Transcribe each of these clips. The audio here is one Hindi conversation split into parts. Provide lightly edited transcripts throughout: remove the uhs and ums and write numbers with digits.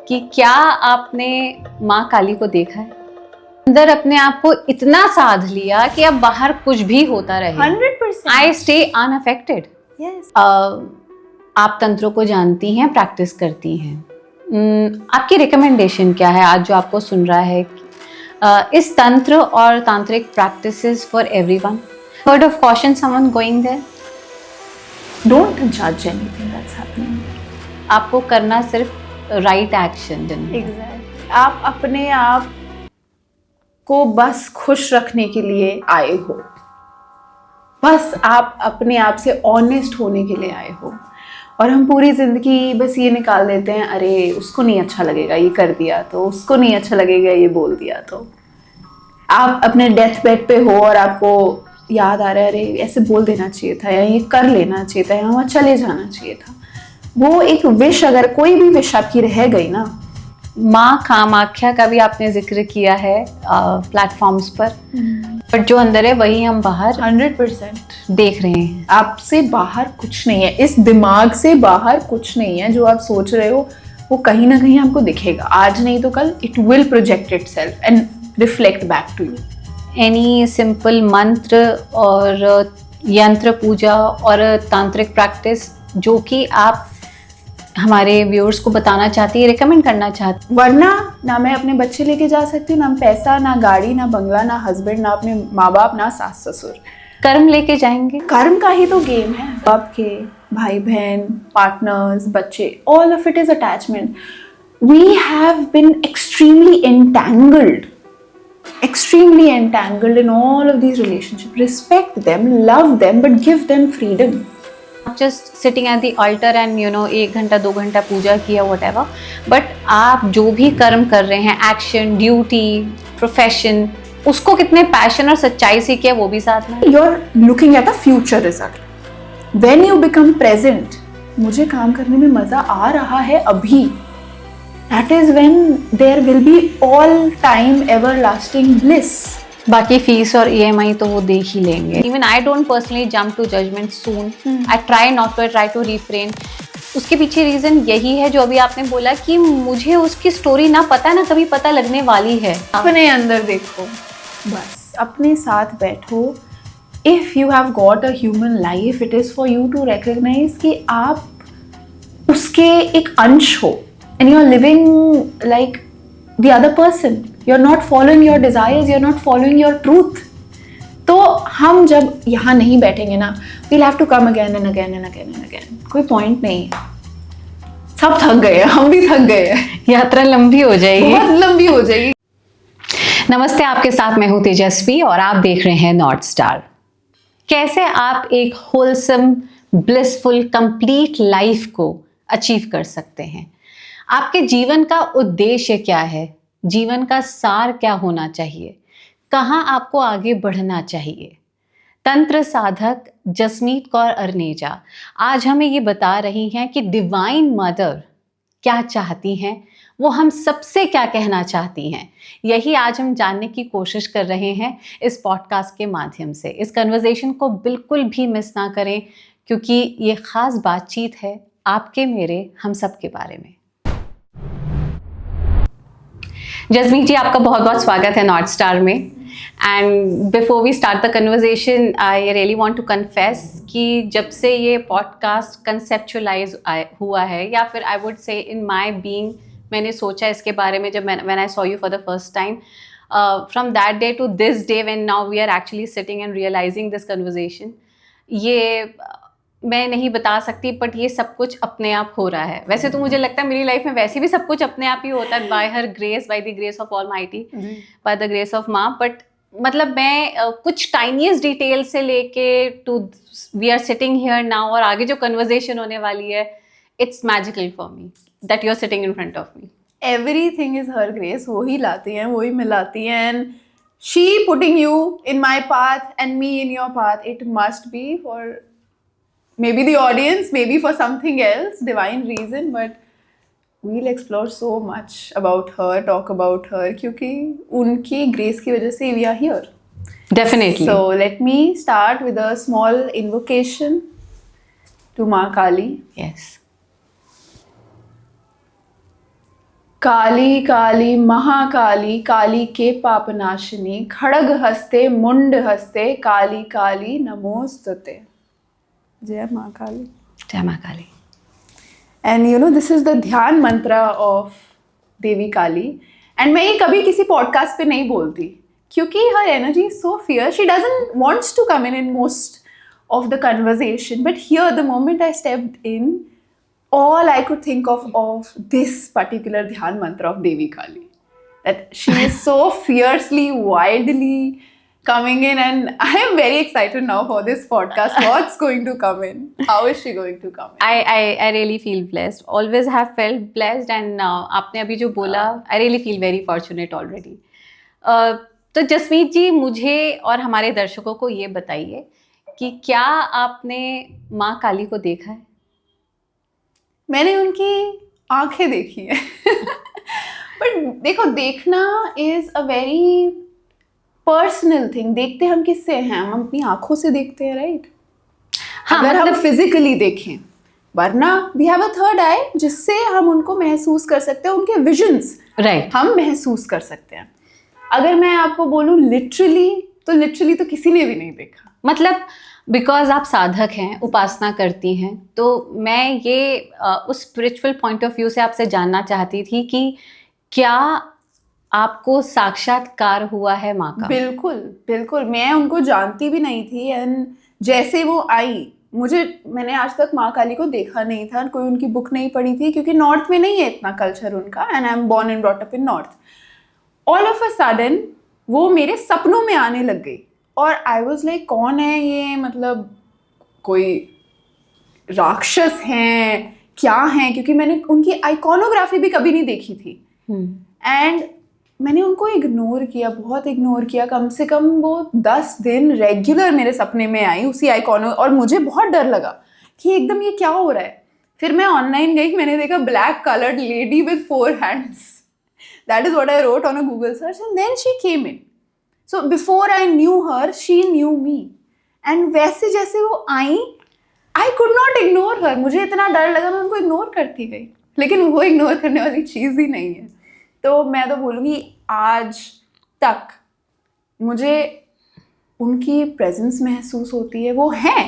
कि क्या आपने माँ काली को देखा है? अंदर अपने आप को इतना साध लिया कि अब बाहर कुछ भी होता रहे, 100%. I stay unaffected. Yes. आप तंत्रों को जानती हैं, प्रैक्टिस करती हैं. आपकी रिकमेंडेशन क्या है आज जो आपको सुन रहा है? इस तंत्र और तांत्रिक practices for everyone. Word of caution someone going there. Don't judge anything that's happening. आपको करना सिर्फ राइट एक्शन. Exactly. आप अपने आप को बस खुश रखने के लिए आए हो, बस आप अपने आप से ऑनेस्ट होने के लिए आए हो. और हम पूरी जिंदगी बस ये निकाल देते हैं, अरे उसको नहीं अच्छा लगेगा ये कर दिया तो, उसको नहीं अच्छा लगेगा ये बोल दिया तो. आप अपने डेथ बेड पे हो और आपको याद आ रहा है, अरे ऐसे बोल देना चाहिए था, या ये कर लेना चाहिए था, या वहाँ चले जाना चाहिए था. वो एक विश, अगर कोई भी विश आपकी रह गई ना. माँ कामाख्या का भी आपने जिक्र किया है प्लेटफॉर्म्स पर, बट जो अंदर है वही हम बाहर 100% देख रहे हैं. आपसे बाहर कुछ नहीं है, इस दिमाग से बाहर कुछ नहीं है. जो आप सोच रहे हो वो कहीं ना कहीं आपको दिखेगा, आज नहीं तो कल it will project itself and reflect back to you. Any simple मंत्र और यंत्र पूजा और तांत्रिक प्रैक्टिस जो कि आप हमारे व्यूअर्स को बताना चाहती है, रिकमेंड करना चाहती? वरना ना मैं अपने बच्चे लेके जा सकती हूँ, ना पैसा, ना गाड़ी, ना बंगला, ना हस्बैंड, ना अपने माँ बाप, ना सास ससुर. कर्म लेके जाएंगे. कर्म का ही तो गेम है. आपके भाई बहन, पार्टनर्स, बच्चे, all of it is attachment. We have been extremely entangled in all of these relationships. Respect them, love them, but give them freedom. Just sitting at the altar and 1 घंटा 2 घंटा पूजा किया whatever, but आप जो भी कर्म कर रहे हैं, एक्शन, ड्यूटी, प्रोफेशन, उसको कितने पैशन और सच्चाई से किया वो भी साथ में. You're looking at a future result. When you become present, मुझे काम करने में मजा आ रहा है अभी, that is when there will be all time everlasting bliss. बाकी फीस और EMI तो वो देख ही लेंगे. Even I don't personally jump to judgment soon. I try to refrain. उसके पीछे रीजन यही है जो अभी आपने बोला कि मुझे उसकी स्टोरी ना पता ना कभी पता लगने वाली है. अपने अंदर देखो, बस अपने साथ बैठो. If you have got a human life, it is for you to recognize कि आप उसके एक अंश हो, and you are living like the other person. You're not following your desires, you're not following your truth. तो हम जब यहाँ नहीं बैठेंगे ना, we'll have to come again and again and again and again. कोई पॉइंट नहीं. सब थक गए, हम भी थक गए. यात्रा लंबी हो जाएगी, बहुत लंबी हो जाएगी. नमस्ते, आपके साथ मैं हूँ तेजस्वी और आप देख रहे हैं नॉर्थ स्टार. कैसे आप एक होलसम, ब्लिसफुल, कंप्लीट लाइफ को अचीव कर सकते हैं? आपके जीवन का उद्देश्य क्या है? जीवन का सार क्या होना चाहिए? कहाँ आपको आगे बढ़ना चाहिए? तंत्र साधक जसमीत कौर अर्नेजा आज हमें ये बता रही हैं कि डिवाइन मदर क्या चाहती हैं, वो हम सबसे क्या कहना चाहती हैं. यही आज हम जानने की कोशिश कर रहे हैं इस पॉडकास्ट के माध्यम से. इस कन्वर्सेशन को बिल्कुल भी मिस ना करें, क्योंकि ये खास बातचीत है आपके, मेरे, हम सब के बारे में. जसमीत जी, आपका बहुत बहुत स्वागत है नॉर्थ स्टार में. And before we start the conversation, I really want to confess कि जब से ये पॉडकास्ट कंसेप्चुअलाइज हुआ है, या फिर आई वुड से इन माय बीइंग, मैंने सोचा इसके बारे में जब when I saw you for the first time, from that day to this day when now we are actually sitting and realising this conversation, ये मैं नहीं बता सकती, बट ये सब कुछ अपने आप हो रहा है. वैसे तो मुझे लगता है मेरी लाइफ में वैसे भी सब कुछ अपने आप ही होता है, by her grace, by the grace of almighty, by the grace of माँ. बट मतलब मैं कुछ टाइनीस्ट डिटेल से लेके to we are sitting here now, और आगे जो कन्वर्सेशन होने वाली है, it's magical for me that you are sitting in front of me. Everything is her grace. वही लाती हैं, वही मिलाती हैं, and she putting you in my path and me in your path. It must be for maybe the audience, maybe for something else, divine reason, but we'll explore so much about her, talk about her, क्योंकि उनकी grace की वजह से we are here. Definitely. So let me start with a small invocation to Ma Kali. Yes. Kali Kali Mahakali, काली के पापनाशिनी, खड़ग हस्ते मुंड हस्ते, काली काली नमोस्तुते। जय माँ काली। जय माँ Kali. And you know this is the dhyana mantra of Devi Kali. And मैं ये कभी किसी पॉडकास्ट पे नहीं बोलती क्योंकि her energy is so fear, she doesn't wants to come in most of the conversation, but here the moment I stepped in, all I could think of this particular dhyan mantra of Devi Kali, that she is so fiercely, wildly coming in, and I am very excited now for this podcast. What's going to come in? How is she going to come in? I really feel blessed. Always have felt blessed, and आपने अभी जो बोला, I really feel very fortunate already. तो जसमीत जी, मुझे और हमारे दर्शकों को ये बताइए कि क्या आपने माँ काली को देखा है? मैंने उनकी आंखें देखी है बट देखो, देखना is a very personal thing. देखते हम किससे हैं? हम अपनी आंखों से देखते हैं, राइट? हाँ, अगर मतलब हम फिजिकली देखें, वरना वी हैव अ थर्ड आई जिससे हम उनको महसूस कर सकते हैं, उनके विजन्स राइट हम महसूस कर सकते हैं। अगर मैं आपको बोलूं लिटरली तो किसी ने भी नहीं देखा। मतलब बिकॉज आप साधक हैं, उपासना करती हैं, तो मैं ये उस स्पिरिचुअल पॉइंट ऑफ व्यू से आपसे जानना चाहती थी कि क्या आपको साक्षात्कार हुआ है माँ का? बिल्कुल बिल्कुल, मैं उनको जानती भी नहीं थी। एंड जैसे वो आई, मैंने आज तक माँ काली को देखा नहीं था, कोई उनकी बुक नहीं पढ़ी थी क्योंकि नॉर्थ में नहीं है इतना कल्चर उनका, and I am born and brought up in north. All of a sudden वो मेरे सपनों में आने लग गई और आई वॉज लाइक, कौन है ये? मतलब कोई राक्षस हैं क्या हैं? क्योंकि मैंने उनकी आइकॉनोग्राफी भी कभी नहीं देखी थी। एंड मैंने उनको इग्नोर किया, बहुत इग्नोर किया। कम से कम वो 10 दिन रेगुलर मेरे सपने में आई उसी आइकॉनो, और मुझे बहुत डर लगा कि एकदम ये क्या हो रहा है। फिर मैं ऑनलाइन गई, मैंने देखा black coloured lady with 4 hands. That is what I wrote on a Google search, and then she came in. So before I knew her, she knew me. And वैसे जैसे वो आई, I could not ignore her. मुझे इतना डर लगा, मैं उनको इग्नोर करती गई, लेकिन वो इग्नोर करने वाली चीज़ ही नहीं है। तो मैं तो बोलूँगी आज तक मुझे उनकी प्रेजेंस महसूस होती है। वो हैं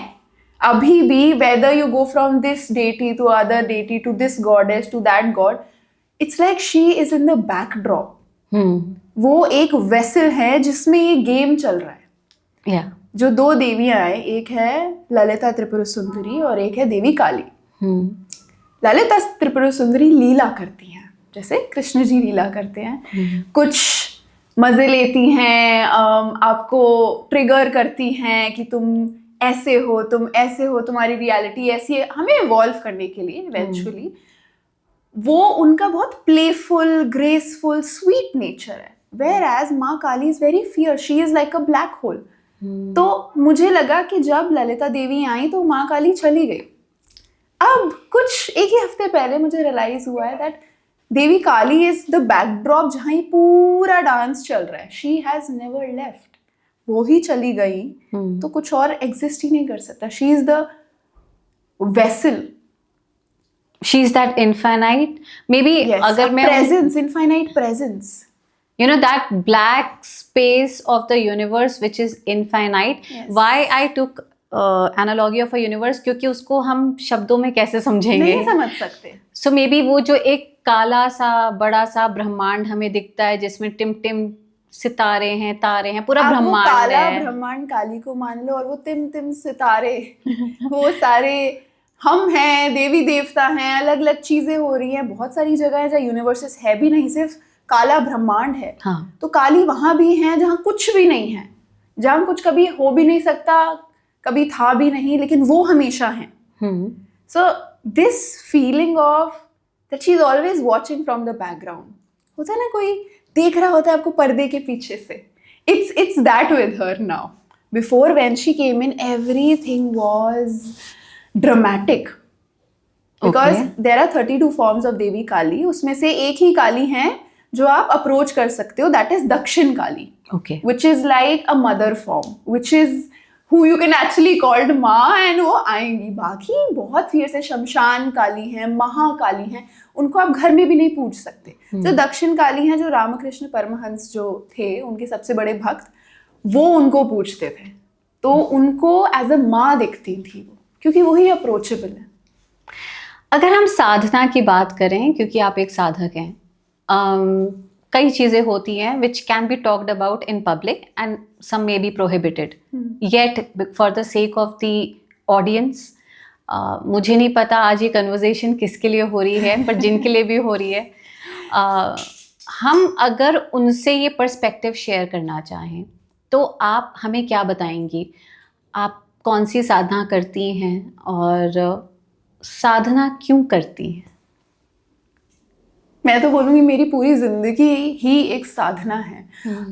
अभी भी, whether you go from this deity to other deity to this goddess to that god, it's like she is in the backdrop. वो एक वेसल है जिसमें ये गेम चल रहा है। yeah. जो 2 देवियां हैं, एक है ललिता त्रिपुर सुंदरी और एक है देवी काली। ललिता त्रिपुर सुंदरी लीला करती हैं, जैसे कृष्ण जी लीला करते हैं। कुछ मजे लेती हैं, आपको ट्रिगर करती हैं कि तुम ऐसे हो, तुम ऐसे हो, तुम्हारी रियलिटी ऐसी है, हमें इवॉल्व करने के लिए इवेंचुअली। वो उनका बहुत प्लेफुल, ग्रेसफुल, स्वीट नेचर है। Whereas माँ Kali is very fear, she is like a black hole. तो मुझे लगा कि जब ललिता देवी आई तो माँ काली चली गई। अब कुछ एक ही हफ्ते पहले मुझे रियलाइज हुआ है that Devi Kali is the backdrop जहाँ ये पूरा डांस चल रहा है। She has never left. वो ही चली गई तो कुछ और एग्जिस्ट ही नहीं कर सकता। She is the vessel, she is that infinite, maybe yes, अगर मैं presence, infinite presence, you know, that black space of the universe which is infinite. Yes. Why I took analogy of a universe, क्योंकि उसको हम शब्दों में कैसे समझेंगे, नहीं समझ सकते। so maybe वो जो एक काला सा बड़ा सा ब्रह्मांड हमें दिखता है जिसमें टिम सितारे हैं, तारे हैं, पूरा ब्रह्मांड है। काला ब्रह्मांड काली को मान लो, और वो टिम सितारे वो सारे हम हैं, देवी देवता हैं, अलग अलग चीजें हो रही हैं। बहुत सारी जगह है जहाँ यूनिवर्सेस है भी नहीं, सिर्फ काला ब्रह्मांड है। हाँ. तो काली वहां भी है जहाँ कुछ भी नहीं है, जहाँ कुछ कभी हो भी नहीं सकता, कभी था भी नहीं, लेकिन वो हमेशा है। So this feeling of that she is always watching from the background, होता है ना, कोई देख रहा होता है आपको पर्दे के पीछे से। It's that with her now. Before when she came in, everything was dramatic because there are 32 forms of Devi Kali. उसमें से एक ही काली है जो आप अप्रोच कर सकते हो, दैट इज दक्षिण काली, okay, which is like a mother form, which is who you can actually called माँ and वो आएंगी। बाकी बहुत फियर्स है, शमशान काली हैं, महाकाली हैं, उनको आप घर में भी नहीं पूज सकते। जो दक्षिण काली हैं, जो रामकृष्ण परमहंस जो थे उनके सबसे बड़े भक्त, वो उनको पूजते थे, तो उनको एज अ माँ दिखती थी वो, क्योंकि वही अप्रोचेबल है। अगर हम साधना की बात करें, क्योंकि आप एक साधक हैं, कई चीज़ें होती हैं which can be talked about in public and some may be prohibited, yet for the sake of the audience, मुझे नहीं पता आज ये कन्वर्जेशन किसके लिए हो रही है, पर जिनके लिए भी हो रही है, हम अगर उनसे ये पर्सपेक्टिव शेयर करना चाहें तो आप हमें क्या बताएंगी? आप कौन सी साधना करती हैं और साधना क्यों करती हैं? मैं तो बोलूँगी मेरी पूरी जिंदगी ही एक साधना है।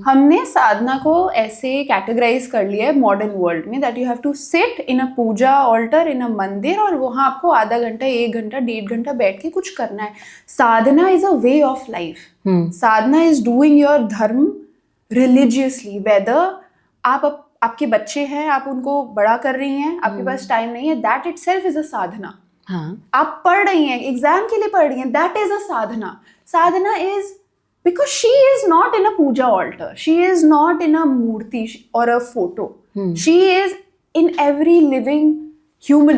हमने साधना को ऐसे कैटेगराइज कर लिया है मॉडर्न वर्ल्ड में, that you have to sit in a puja altar in a mandir, और वहाँ आपको आधा घंटा, 1 घंटा, 1.5 घंटा बैठ के कुछ करना है। Sadhana is a way of life. Sadhana is doing your dharma religiously, whether आपके बच्चे हैं, आप उनको बड़ा कर रही हैं, आपके पास टाइम नहीं है, दैट इटसेल्फ इज अ साधना। हाँ, आप पढ़ रही हैं, एग्जाम के लिए पढ़ रही हैं, that is a sadhana. Sadhana is because she is not in a puja altar, she is not in a murti और a photo, she is in every living human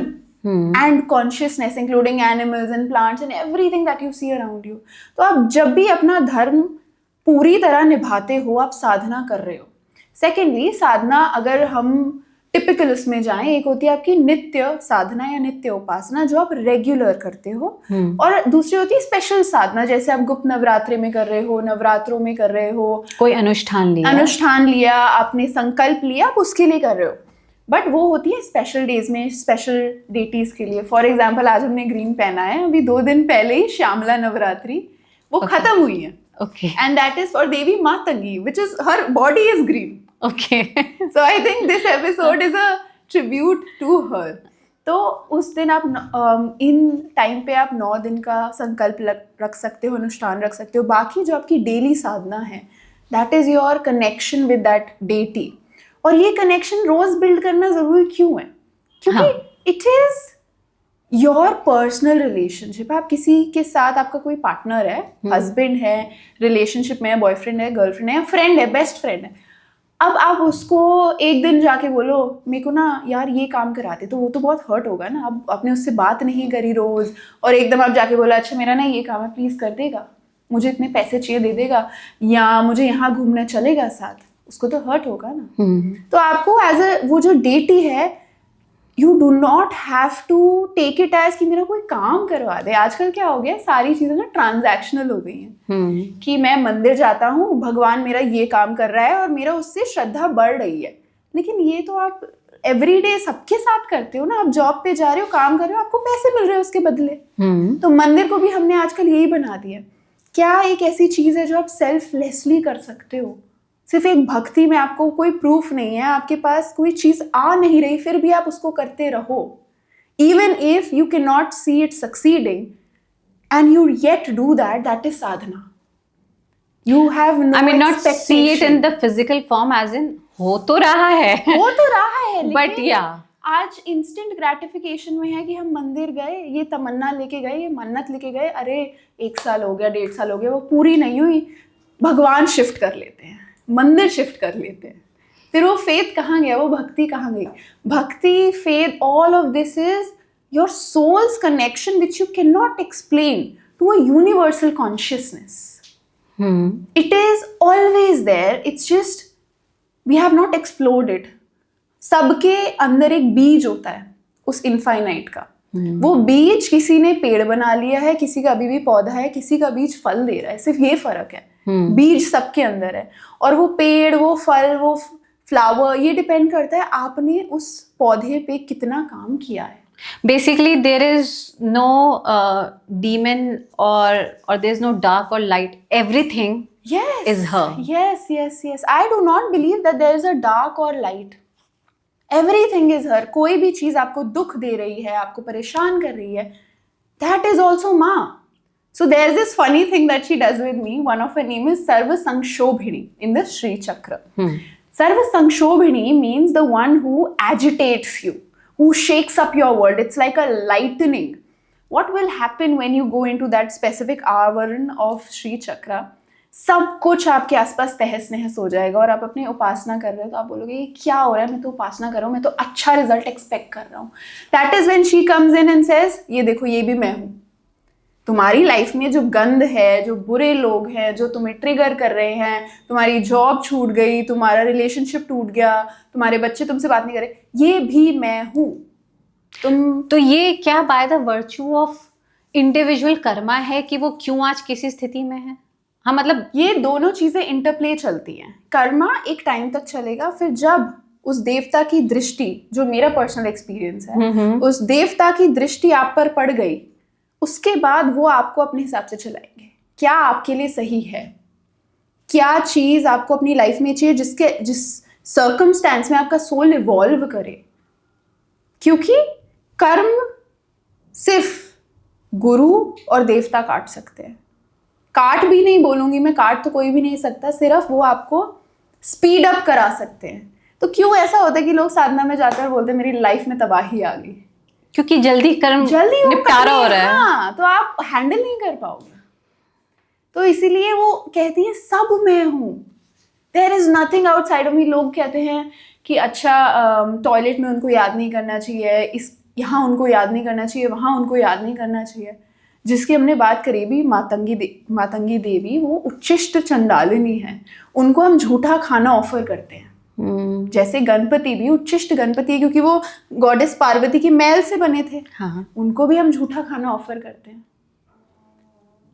and consciousness, including animals and plants and everything that you see around you. तो आप जब भी अपना धर्म पूरी तरह निभाते हो, आप साधना कर रहे हो। सेकेंडली, साधना अगर हम टिपिकल उसमें जाएं, एक होती है आपकी नित्य साधना या नित्य उपासना जो आप रेगुलर करते हो, और दूसरी होती है स्पेशल साधना, जैसे आप गुप्त नवरात्रि में कर रहे हो, नवरात्रों में कर रहे हो, कोई अनुष्ठान लिया, आपने संकल्प लिया, आप उसके लिए कर रहे हो। बट वो होती है स्पेशल डेज में, स्पेशल डेटीज के लिए। फॉर एग्जाम्पल, आज हमने ग्रीन पहना है, अभी 2 दिन पहले ही श्यामला नवरात्रि वो खत्म हुई है, and that is for Devi Matangi, which is her body is green. Okay. So I think this episode is a tribute to her. तो उस दिन आप इन टाइम पे आप 9 दिन का संकल्प रख सकते हो, अनुष्ठान रख सकते हो। बाकी जो आपकी डेली साधना है, that is your connection with that deity. और ये कनेक्शन रोज बिल्ड करना जरूरी क्यों है? क्योंकि it is your personal relationship. आप किसी के साथ, आपका कोई पार्टनर है, हस्बैंड है, रिलेशनशिप में है, बॉयफ्रेंड है, गर्लफ्रेंड है, फ्रेंड है, बेस्ट फ्रेंड है। अब आप उसको एक दिन जाके बोलो मेरे को ना यार ये काम कराते, तो वो तो बहुत हर्ट होगा ना। अब आपने उससे बात नहीं करी रोज, और एकदम आप जाके बोला अच्छा मेरा ना ये काम है, प्लीज कर देगा, मुझे इतने पैसे चाहिए, दे देगा, या मुझे यहाँ घूमना चलेगा साथ, उसको तो हर्ट होगा ना। तो आपको एज अ वो जो डेटी है, you do not have to take it as कि मेरा कोई काम करवा दे। आजकल क्या हो गया, सारी चीजें ना ट्रांजैक्शनल हो गई हैं, कि मैं मंदिर जाता हूँ, भगवान मेरा ये काम कर रहा है और मेरा उससे श्रद्धा बढ़ रही है। लेकिन ये तो आप एवरीडे सबके साथ करते हो ना। आप जॉब पे जा रहे हो, काम कर रहे हो, आपको पैसे मिल रहे हैं उसके बदले। तो मंदिर को भी हमने आजकल यही बना दिया। क्या एक ऐसी चीज है जो आप सेल्फलेसली कर सकते हो? सिर्फ एक भक्ति में आपको कोई प्रूफ नहीं है, आपके पास कोई चीज आ नहीं रही, फिर भी आप उसको करते रहो, even if you can not see it succeeding and you yet do that, that is साधना। You have no, I mean not see it in the physical form as in हो तो रहा है, बट या आज इंस्टेंट ग्रेटिफिकेशन में है कि हम मंदिर गए, ये तमन्ना लेके गए, ये मन्नत लेके गए, अरे 1 साल हो गया, 1.5 साल हो गया, वो पूरी नहीं हुई, भगवान शिफ्ट कर लेते हैं, मंदिर शिफ्ट कर लेते हैं। फिर वो फेथ कहाँ गया, वो भक्ति कहाँ गई? भक्ति, faith, all of this is your soul's connection which you can not explain to a universal consciousness. It is always there, it's just we have not explored it. सबके अंदर एक बीज होता है उस इनफाइनाइट का। वो बीज किसी ने पेड़ बना लिया है, किसी का अभी भी पौधा है, किसी का बीज फल दे रहा है, सिर्फ ये फर्क है। बीज सबके अंदर है, और वो पेड़, वो फल, वो फ्लावर, ये डिपेंड करता है आपने उस पौधे पे कितना काम किया है। Basically there is no demon or there is no dark or light, everything is her. Yes. I do not believe that there is a dark or light. Everything is her. कोई भी चीज आपको दुख दे रही है, आपको परेशान कर रही है, that is also माँ. So there's this funny thing that she does with me. One of her name is Sarva Sanshobhini in the Sri Chakra. Sarva Sanshobhini means the one who agitates you, who shakes up your world. It's like a lightning. What will happen when you go into that specific avaran of Shri Chakra? सब कुछ आपके आसपास तहस नहस हो जाएगा और आप अपनी उपासना कर रहे हो तो आप बोलोगे ये क्या हो रहा है, मैं तो उपासना कर रहा हूँ, मैं तो अच्छा रिजल्ट एक्सपेक्ट कर रहा हूँ. That is when she comes in and says ये देखो ये भी मैं हूँ. तुम्हारी लाइफ में जो गंद है, जो बुरे लोग हैं, जो तुम्हें ट्रिगर कर रहे हैं, तुम्हारी जॉब छूट गई, तुम्हारा रिलेशनशिप टूट गया, तुम्हारे बच्चे तुमसे बात नहीं कर रहे, ये भी मैं हूँ. तुम तो ये क्या by the virtue of individual Karma है कि वो क्यों आज किसी स्थिति में है? हाँ, मतलब ये दोनों चीजें इंटरप्ले चलती हैं. कर्मा एक टाइम तक चलेगा, फिर जब उस देवता की दृष्टि, जो मेरा पर्सनल एक्सपीरियंस है, उस देवता की दृष्टि आप पर पड़ गई, उसके बाद वो आपको अपने हिसाब से चलाएंगे. क्या आपके लिए सही है, क्या चीज आपको अपनी लाइफ में चाहिए, जिस सर्कमस्टेंस में आपका सोल इवॉल्व करे. क्योंकि कर्म सिर्फ गुरु और देवता काट सकते हैं. काट भी नहीं बोलूंगी मैं, काट तो कोई भी नहीं सकता, सिर्फ वो आपको स्पीड अप करा सकते हैं. तो क्यों ऐसा होता है कि लोग साधना में जाकर और बोलते हैं मेरी लाइफ में तबाही आ गई? क्योंकि जल्दी कर्म निपटारा हो रहा है. हाँ, तो आप हैंडल नहीं कर पाओगे. तो इसीलिए वो कहती है सब मैं हूँ, there is nothing outside of me. लोग कहते हैं कि अच्छा टॉयलेट में उनको याद नहीं करना चाहिए, यहाँ उनको याद नहीं करना चाहिए, वहाँ उनको याद नहीं करना चाहिए. जिसकी हमने बात करी भी, मातंगी देवी, वो उच्चिष्ट चंडालिनी है. उनको हम झूठा खाना ऑफर करते हैं. जैसे गणपति भी उच्चिष्ट गणपति है क्योंकि वो गॉडेस पार्वती की मैल से बने थे. हाँ. उनको भी हम झूठा खाना ऑफर करते हैं.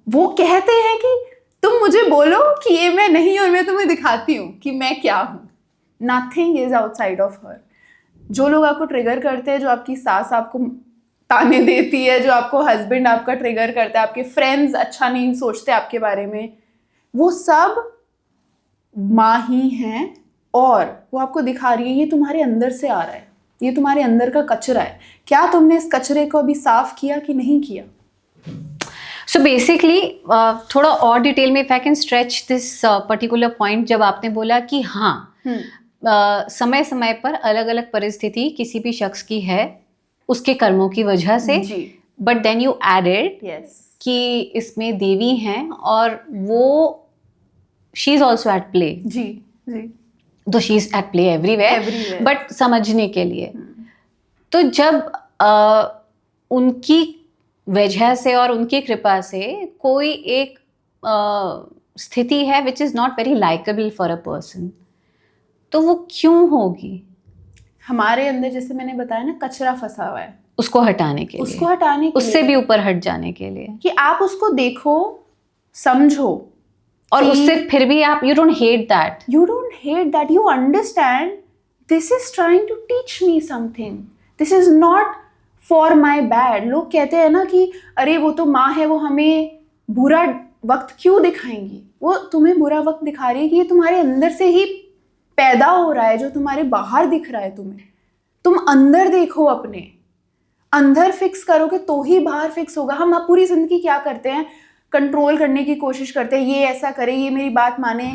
वो कहते हैं कि तुम मुझे बोलो कि ये मैं नहीं और मैं तुम्हें दिखाती हूँ कि मैं क्या हूँ. नथिंग इज आउटसाइड ऑफ हर. जो लोग आपको ट्रिगर करते हैं, जो आपकी सास आपको ताने देती है, जो आपको हस्बैंड आपका ट्रिगर करता है, आपके फ्रेंड्स अच्छा नहीं सोचते आपके बारे में, वो सब माँ ही हैं. और वो आपको दिखा रही है ये तुम्हारे अंदर से आ रहा है, ये तुम्हारे अंदर का कचरा है. क्या तुमने इस कचरे को अभी साफ किया कि नहीं किया? सो बेसिकली थोड़ा और डिटेल में if I can stretch this particular point, जब आपने बोला कि हाँ समय समय पर अलग अलग परिस्थिति किसी भी शख्स की है उसके कर्मों की वजह से, बट देन यू एडेड कि इसमें देवी हैं और वो she is also at play. जी जी. तो she is at play everywhere, but समझने के लिए. तो जब उनकी वजह से और उनकी कृपा से कोई एक स्थिति है which is not very likeable for a person, तो वो क्यों होगी? हमारे अंदर, जैसे मैंने बताया ना, कचरा फंसा हुआ है, उसको हटाने के लिए, उससे भी ऊपर हट जाने के लिए, कि आप उसको देखो, समझो, और उससे फिर भी आप you don't hate that, you understand this is trying to teach me something, this is not for my bad. लोग कहते हैं ना कि अरे वो तो माँ है, वो हमें बुरा वक्त क्यों दिखाएंगी? वो तुम्हें बुरा वक्त दिखा रही है कि ये तुम्हारे अंदर से ही पैदा हो रहा है, जो तुम्हारे बाहर दिख रहा है तुम्हें. तुम अंदर देखो, अपने अंदर फिक्स करोगे तो ही बाहर फिक्स होगा. हम अब पूरी जिंदगी क्या करते हैं? कंट्रोल करने की कोशिश करते हैं, ये ऐसा करे, ये मेरी बात माने.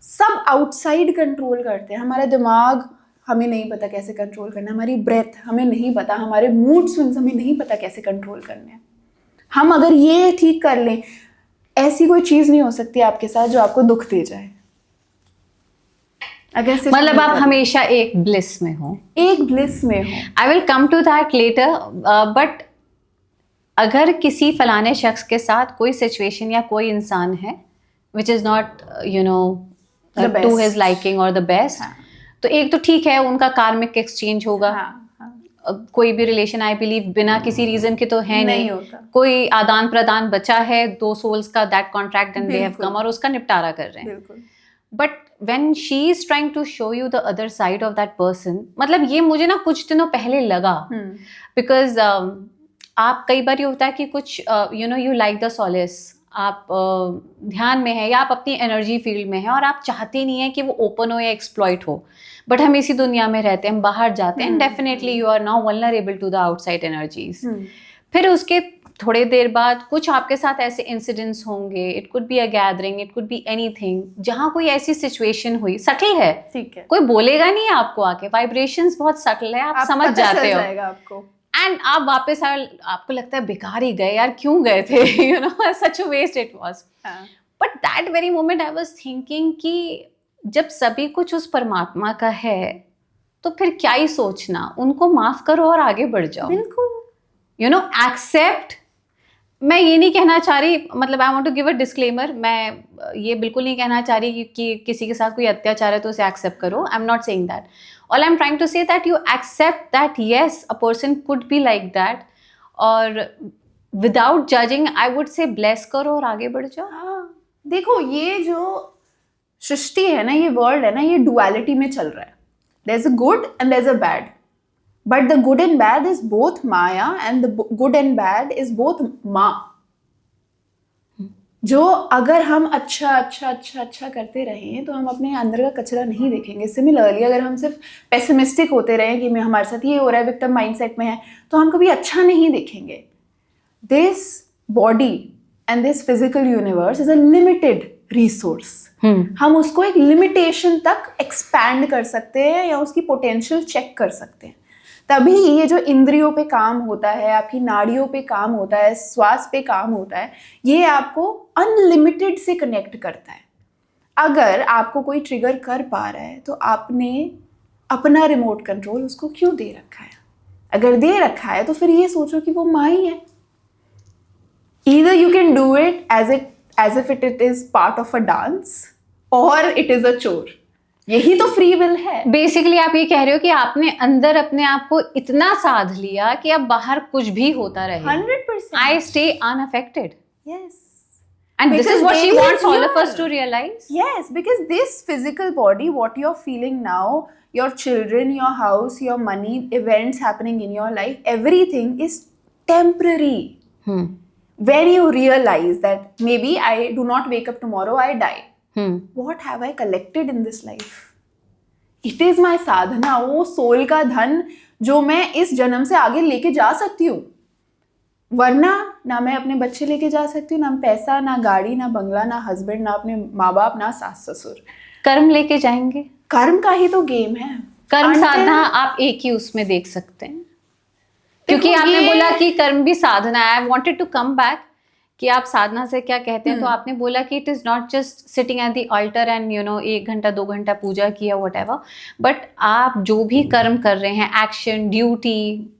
सब आउटसाइड कंट्रोल करते हैं. हमारा दिमाग हमें नहीं पता कैसे कंट्रोल करना, हमारी ब्रेथ हमें नहीं पता, हमारे मूड स्विंग्स हमें नहीं पता कैसे कंट्रोल करने हैं. हम अगर ये ठीक कर लें, ऐसी कोई चीज़ नहीं हो सकती आपके साथ जो आपको दुख दे जाए. अगर मतलब आप हमेशा एक ब्लिस में हो, I will come to that later. But अगर किसी फलाने शख्स के साथ कोई सिचुएशन या कोई इंसान है which is not to his liking और द बेस्ट, तो एक तो ठीक है, उनका कार्मिक एक्सचेंज होगा. कोई भी रिलेशन आई बिलीव बिना किसी रीजन के तो है नहीं होता. कोई आदान प्रदान बचा है, दो सोल्स का, that contract and they have come, और उसका निपटारा कर रहे हैं. But when she is trying to show you the other side of that person, मतलब ये मुझे ना कुछ दिनों पहले लगा, because आप कई बार ये होता है कि कुछ you like the solace, आप ध्यान में है या आप अपनी एनर्जी फील्ड में है और आप चाहते नहीं है कि वो ओपन हो या एक्सप्लॉइट हो, बट हम इसी दुनिया में रहते हैं, हम बाहर जाते हैं, definitely you are now vulnerable to the outside energies. फिर उसके थोड़े देर बाद कुछ आपके साथ ऐसे इंसिडेंट्स होंगे, it could be a gathering, it could be anything, जहाँ कोई ऐसी सिचुएशन हुई, सटल है, ठीक है, कोई बोलेगा नहीं आपको आके, वाइब्रेशंस बहुत सटल है, आप समझ पता चल जाते हो जाएगा आपको। एंड आप वापस आए, आपको लगता है बेकार ही गए यार, क्यों गए थे, you know, such a waste it was. हाँ, but that very moment I was thinking कि जब सभी कुछ उस परमात्मा का है तो फिर क्या ही सोचना, उनको माफ करो और आगे बढ़ जाओ, बिल्कुल। You know, accept. मैं ये नहीं कहना चाह रही, मतलब I want to give a disclaimer, मैं ये बिल्कुल नहीं कहना चाह रही कि किसी के साथ कोई अत्याचार है तो उसे एक्सेप्ट करो, I am not saying that. All I am trying to say that you accept that yes a person could be like that, और without judging I would say bless करो और आगे बढ़ जाओ। हाँ, देखो ये जो सृष्टि है ना, ये वर्ल्ड है ना, ये डुअलिटी में चल रहा है। There is a good and there is a bad, but the good and bad is both माया and the good and bad is both माँ। जो अगर हम अच्छा अच्छा अच्छा अच्छा करते रहें तो हम अपने अंदर का कचरा नहीं देखेंगे। सिमिलरली अगर हम सिर्फ पेसिमिस्टिक होते रहें कि हमारे साथ ये हो रहा है, विक्टिम माइंडसेट में है, तो हम कभी अच्छा नहीं देखेंगे। This body and this physical universe is a limited resource. हम उसको एक लिमिटेशन तक एक्सपैंड कर सकते हैं या उसकी पोटेंशियल चेक कर सकते हैं। तभी ये जो इंद्रियों पे काम होता है, आपकी नाड़ियों पे काम होता है, श्वास पे काम होता है, ये आपको अनलिमिटेड से कनेक्ट करता है। अगर आपको कोई ट्रिगर कर पा रहा है तो आपने अपना रिमोट कंट्रोल उसको क्यों दे रखा है? अगर दे रखा है तो फिर ये सोचो कि वो माँ ही है। Either you can do it as if it is part of a dance or it is a chore. यही तो फ्री विल है। बेसिकली आप ये कह रहे हो कि आपने अंदर अपने आप को इतना साध लिया कि अब बाहर कुछ भी होता रहे, 100%. I stay unaffected. Yes. And this Because is what she there wants is all of us your- to realize. Yes, because this physical body, what you're feeling now, your children, your house, your money, events happening in your life, everything is temporary. When you realize that maybe I do not wake up tomorrow, I die. What have I collected in this life? It is my sadhana, वो सोल का धन जो मैं इस जन्म से आगे लेके जा सकती हूँ। वरना ना मैं अपने बच्चे लेके जा सकती हूँ, ना पैसा, ना गाड़ी, ना बंगला, ना हस्बैंड, ना अपने माँ बाप, ना सास ससुर। कर्म लेके जाएंगे, कर्म का ही तो गेम है। कर्म Until- साधना आप एक ही उसमें देख सकते हैं, क्योंकि देखो, आपने ये- बोला कि कर्म भी साधना है। I wanted to come back कि आप साधना से क्या कहते हैं। तो आपने बोला कि it is not just sitting at the alter and you no 1 घंटा 2 घंटा पूजा किया व्हाटएवर, बट आप जो भी कर्म कर रहे हैं, एक्शन, ड्यूटी,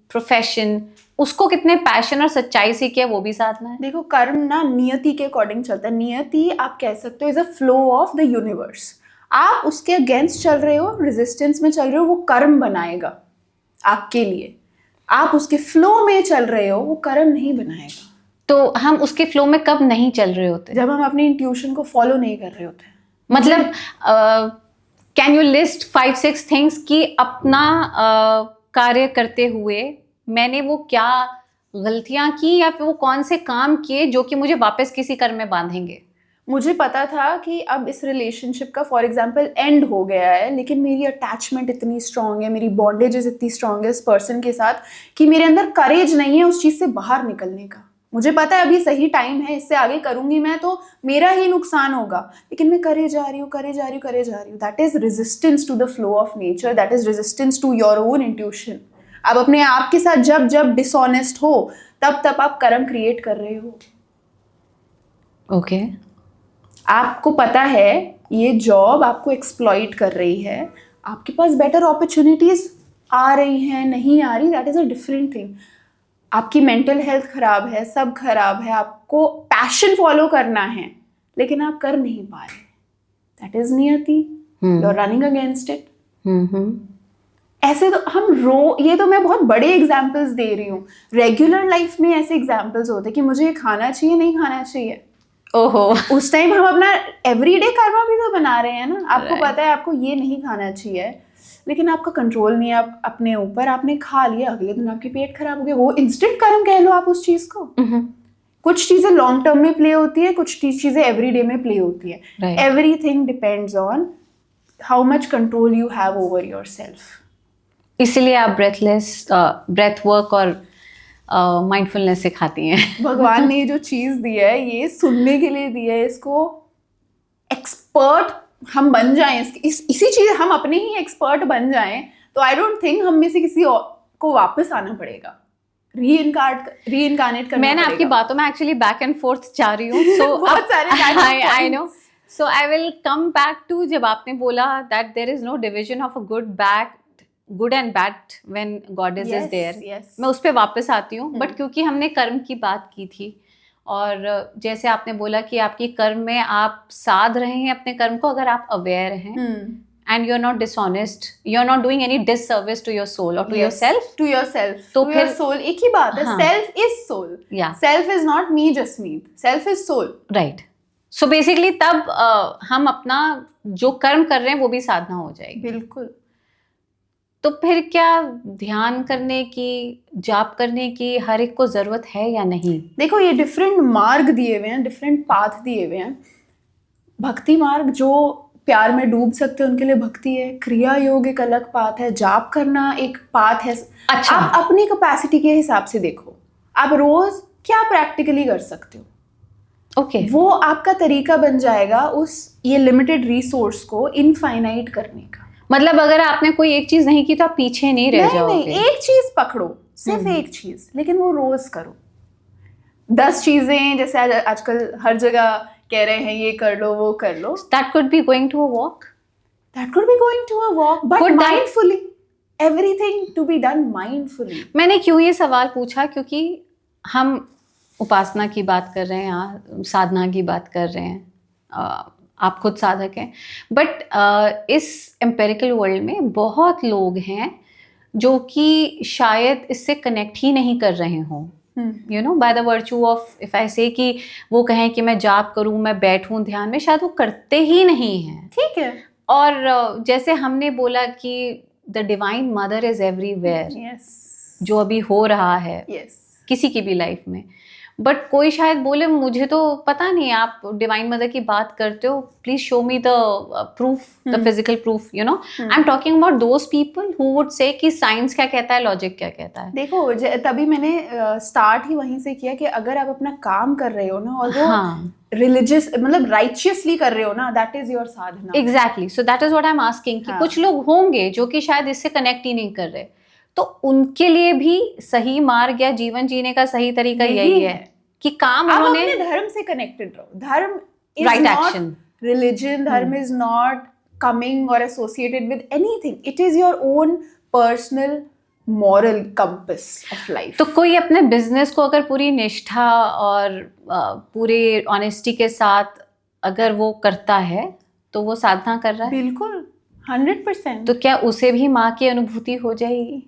प्रोफेशन, उसको कितने पैशन और सच्चाई से किया, वो भी साधना है। देखो कर्म ना नियति के अकॉर्डिंग चलता है। नियति आप कह सकते हो is a flow of the universe. आप उसके अगेंस्ट चल रहे हो, रेजिस्टेंस में चल रहे हो, वो कर्म बनाएगा आपके लिए। आप उसके फ्लो में चल रहे हो, वो कर्म नहीं बनाएगा। तो हम उसके फ्लो में कब नहीं चल रहे होते? जब हम अपनी इंट्यूशन को फॉलो नहीं कर रहे होते। मतलब कैन यू लिस्ट 5-6 थिंग्स कि अपना कार्य करते हुए मैंने वो क्या गलतियां की या फिर वो कौन से काम किए जो कि मुझे वापस किसी कर्म में बांधेंगे? मुझे पता था कि अब इस रिलेशनशिप का फॉर एग्जांपल एंड हो गया है, लेकिन मेरी अटैचमेंट इतनी स्ट्रांग है, मेरी बॉन्डेजेस इतनी स्ट्रांग है इस पर्सन के साथ कि मेरे अंदर करेज नहीं है उस चीज़ से बाहर निकलने का। मुझे पता है अभी सही टाइम है, इससे आगे करूंगी मैं तो मेरा ही नुकसान होगा, लेकिन मैं करे जा रही हूँ, करे जा रही हूँ, करे जा रही हूँ। That is resistance to the flow of nature, that is resistance to your own intuition. आप अपने आप के साथ जब जब डिसऑनेस्ट हो तब तब आप कर्म क्रिएट कर रहे हो। ओके आपको पता है ये जॉब आपको एक्सप्लॉइट कर रही है, आपके पास बेटर अपॉर्चुनिटीज आ रही हैं, नहीं आ रही, that is a different thing. आपकी मेंटल हेल्थ खराब है, सब खराब है, आपको पैशन फॉलो करना है लेकिन आप कर नहीं पा रहे, दैट इज नियति, you are running against it. ऐसे तो हम ये तो मैं बहुत बड़े एग्जाम्पल्स दे रही हूँ। रेगुलर लाइफ में ऐसे एग्जाम्पल्स होते हैं कि मुझे ये खाना चाहिए, नहीं खाना चाहिए। ओहो, उस टाइम हम अपना एवरीडे कर्मा भी तो बना रहे हैं ना। आपको Right. पता है आपको ये नहीं खाना चाहिए, लेकिन आपका कंट्रोल नहीं है आप अपने ऊपर, आपने खा लिया, अगले दिन आपके पेट खराब हो गया, वो इंस्टेंट कर्म कह लो आप उस चीज को। कुछ चीजें लॉन्ग टर्म में प्ले होती है, कुछ चीजें एवरीडे में प्ले होती है। Right. Everything depends on how much control you have over yourself. इसीलिए आप ब्रेथ वर्क और माइंडफुलनेस सिखाती हैं। भगवान ने ये जो चीज दी है ये सुनने के लिए दी है, इसको एक्सपर्ट हम बन जाएं, इसी चीज हम अपने ही एक्सपर्ट बन जाएं तो आई डोंट थिंक हम में से किसी और को वापस आना पड़ेगा, रीइनकार्नेट करना मैंने पड़ेगा। आपकी बातों में एक्चुअली बैक एंड फोर्थ जा रही हूँ, सो बहुत सारे I know, so I will come back to जब आपने बोला that there is no division of a good and bad when goddess is there, मैं उस पर वापस आती हूँ। बट क्योंकि हमने कर्म की बात की थी और जैसे आपने बोला कि आपकी कर्म में आप साध रहे हैं अपने कर्म को, अगर आप अवेयर हैं and you're not dishonest, you're not doing any disservice to your soul or to yourself, to yourself, तो to फिर your soul, एक ही बात है, self is soul, self is not me, just me, self is soul, right? So basically तब हम अपना जो कर्म कर रहे हैं वो भी साधना हो जाएगी। बिल्कुल। तो फिर क्या ध्यान करने की, जाप करने की हर एक को जरूरत है या नहीं? देखो ये डिफरेंट मार्ग दिए हुए हैं, डिफरेंट पाथ दिए हुए हैं। भक्ति मार्ग जो प्यार में डूब सकते हैं उनके लिए भक्ति है, क्रिया योग एक अलग पाथ है, जाप करना एक पाथ है। अच्छा। आप अपनी कैपेसिटी के हिसाब से देखो, आप रोज क्या प्रैक्टिकली कर सकते हो, ओके, वो आपका तरीका बन जाएगा उस ये लिमिटेड रिसोर्स को इनफाइनाइट करने का। मतलब अगर आपने कोई एक चीज नहीं की तो आप पीछे नहीं रह जाओगे। नहीं, एक चीज पकड़ो, सिर्फ एक चीज, लेकिन वो रोज करो। 10 चीजें जैसे आजकल हर जगह कह रहे हैं ये कर लो वो कर लो, that could be going to a walk, but mindfully, everything to be done mindfully। मैंने क्यों ये सवाल पूछा, क्योंकि हम उपासना की बात कर रहे हैं यहाँ, साधना की बात कर रहे हैं, आप खुद साधक हैं, बट इस एम्पेरिकल वर्ल्ड में बहुत लोग हैं जो कि शायद इससे कनेक्ट ही नहीं कर रहे हों, you know, by the virtue of if I से कि वो कहें कि मैं जाप करूं, मैं बैठूं ध्यान में, शायद वो करते ही नहीं हैं। ठीक है। और जैसे हमने बोला कि the divine mother is everywhere, जो अभी हो रहा है किसी की भी लाइफ में, बट कोई शायद बोले मुझे तो पता नहीं, आप डिवाइन मदर की बात करते हो, please show me the proof, the physical proof, you know. I am talking about those people who would say कि साइंस क्या कहता है, लॉजिक क्या कहता है। देखो तभी मैंने स्टार्ट ही वहीं से किया कि अगर आप अपना काम कर रहे हो ना और वो रिलीजियस मतलब राइचियसली कर रहे हो ना, that is your Sadhana. Exactly, so that is what I am asking कि कुछ लोग होंगे जो कि शायद इससे कनेक्ट ही नहीं कर रहे, तो उनके लिए भी सही मार्ग या जीवन जीने का सही तरीका यही है कि काम उन्होंने अपने धर्म से कनेक्टेड रहो। धर्म is right not action, religion, धर्म इज नॉट कमिंग और associated with anything, it is your own personal moral compass of life. तो कोई अपने बिजनेस को अगर पूरी निष्ठा और पूरे ऑनेस्टी के साथ अगर वो करता है तो वो साधना कर रहा है। बिल्कुल 100%। तो क्या उसे भी माँ की अनुभूति हो जाएगी?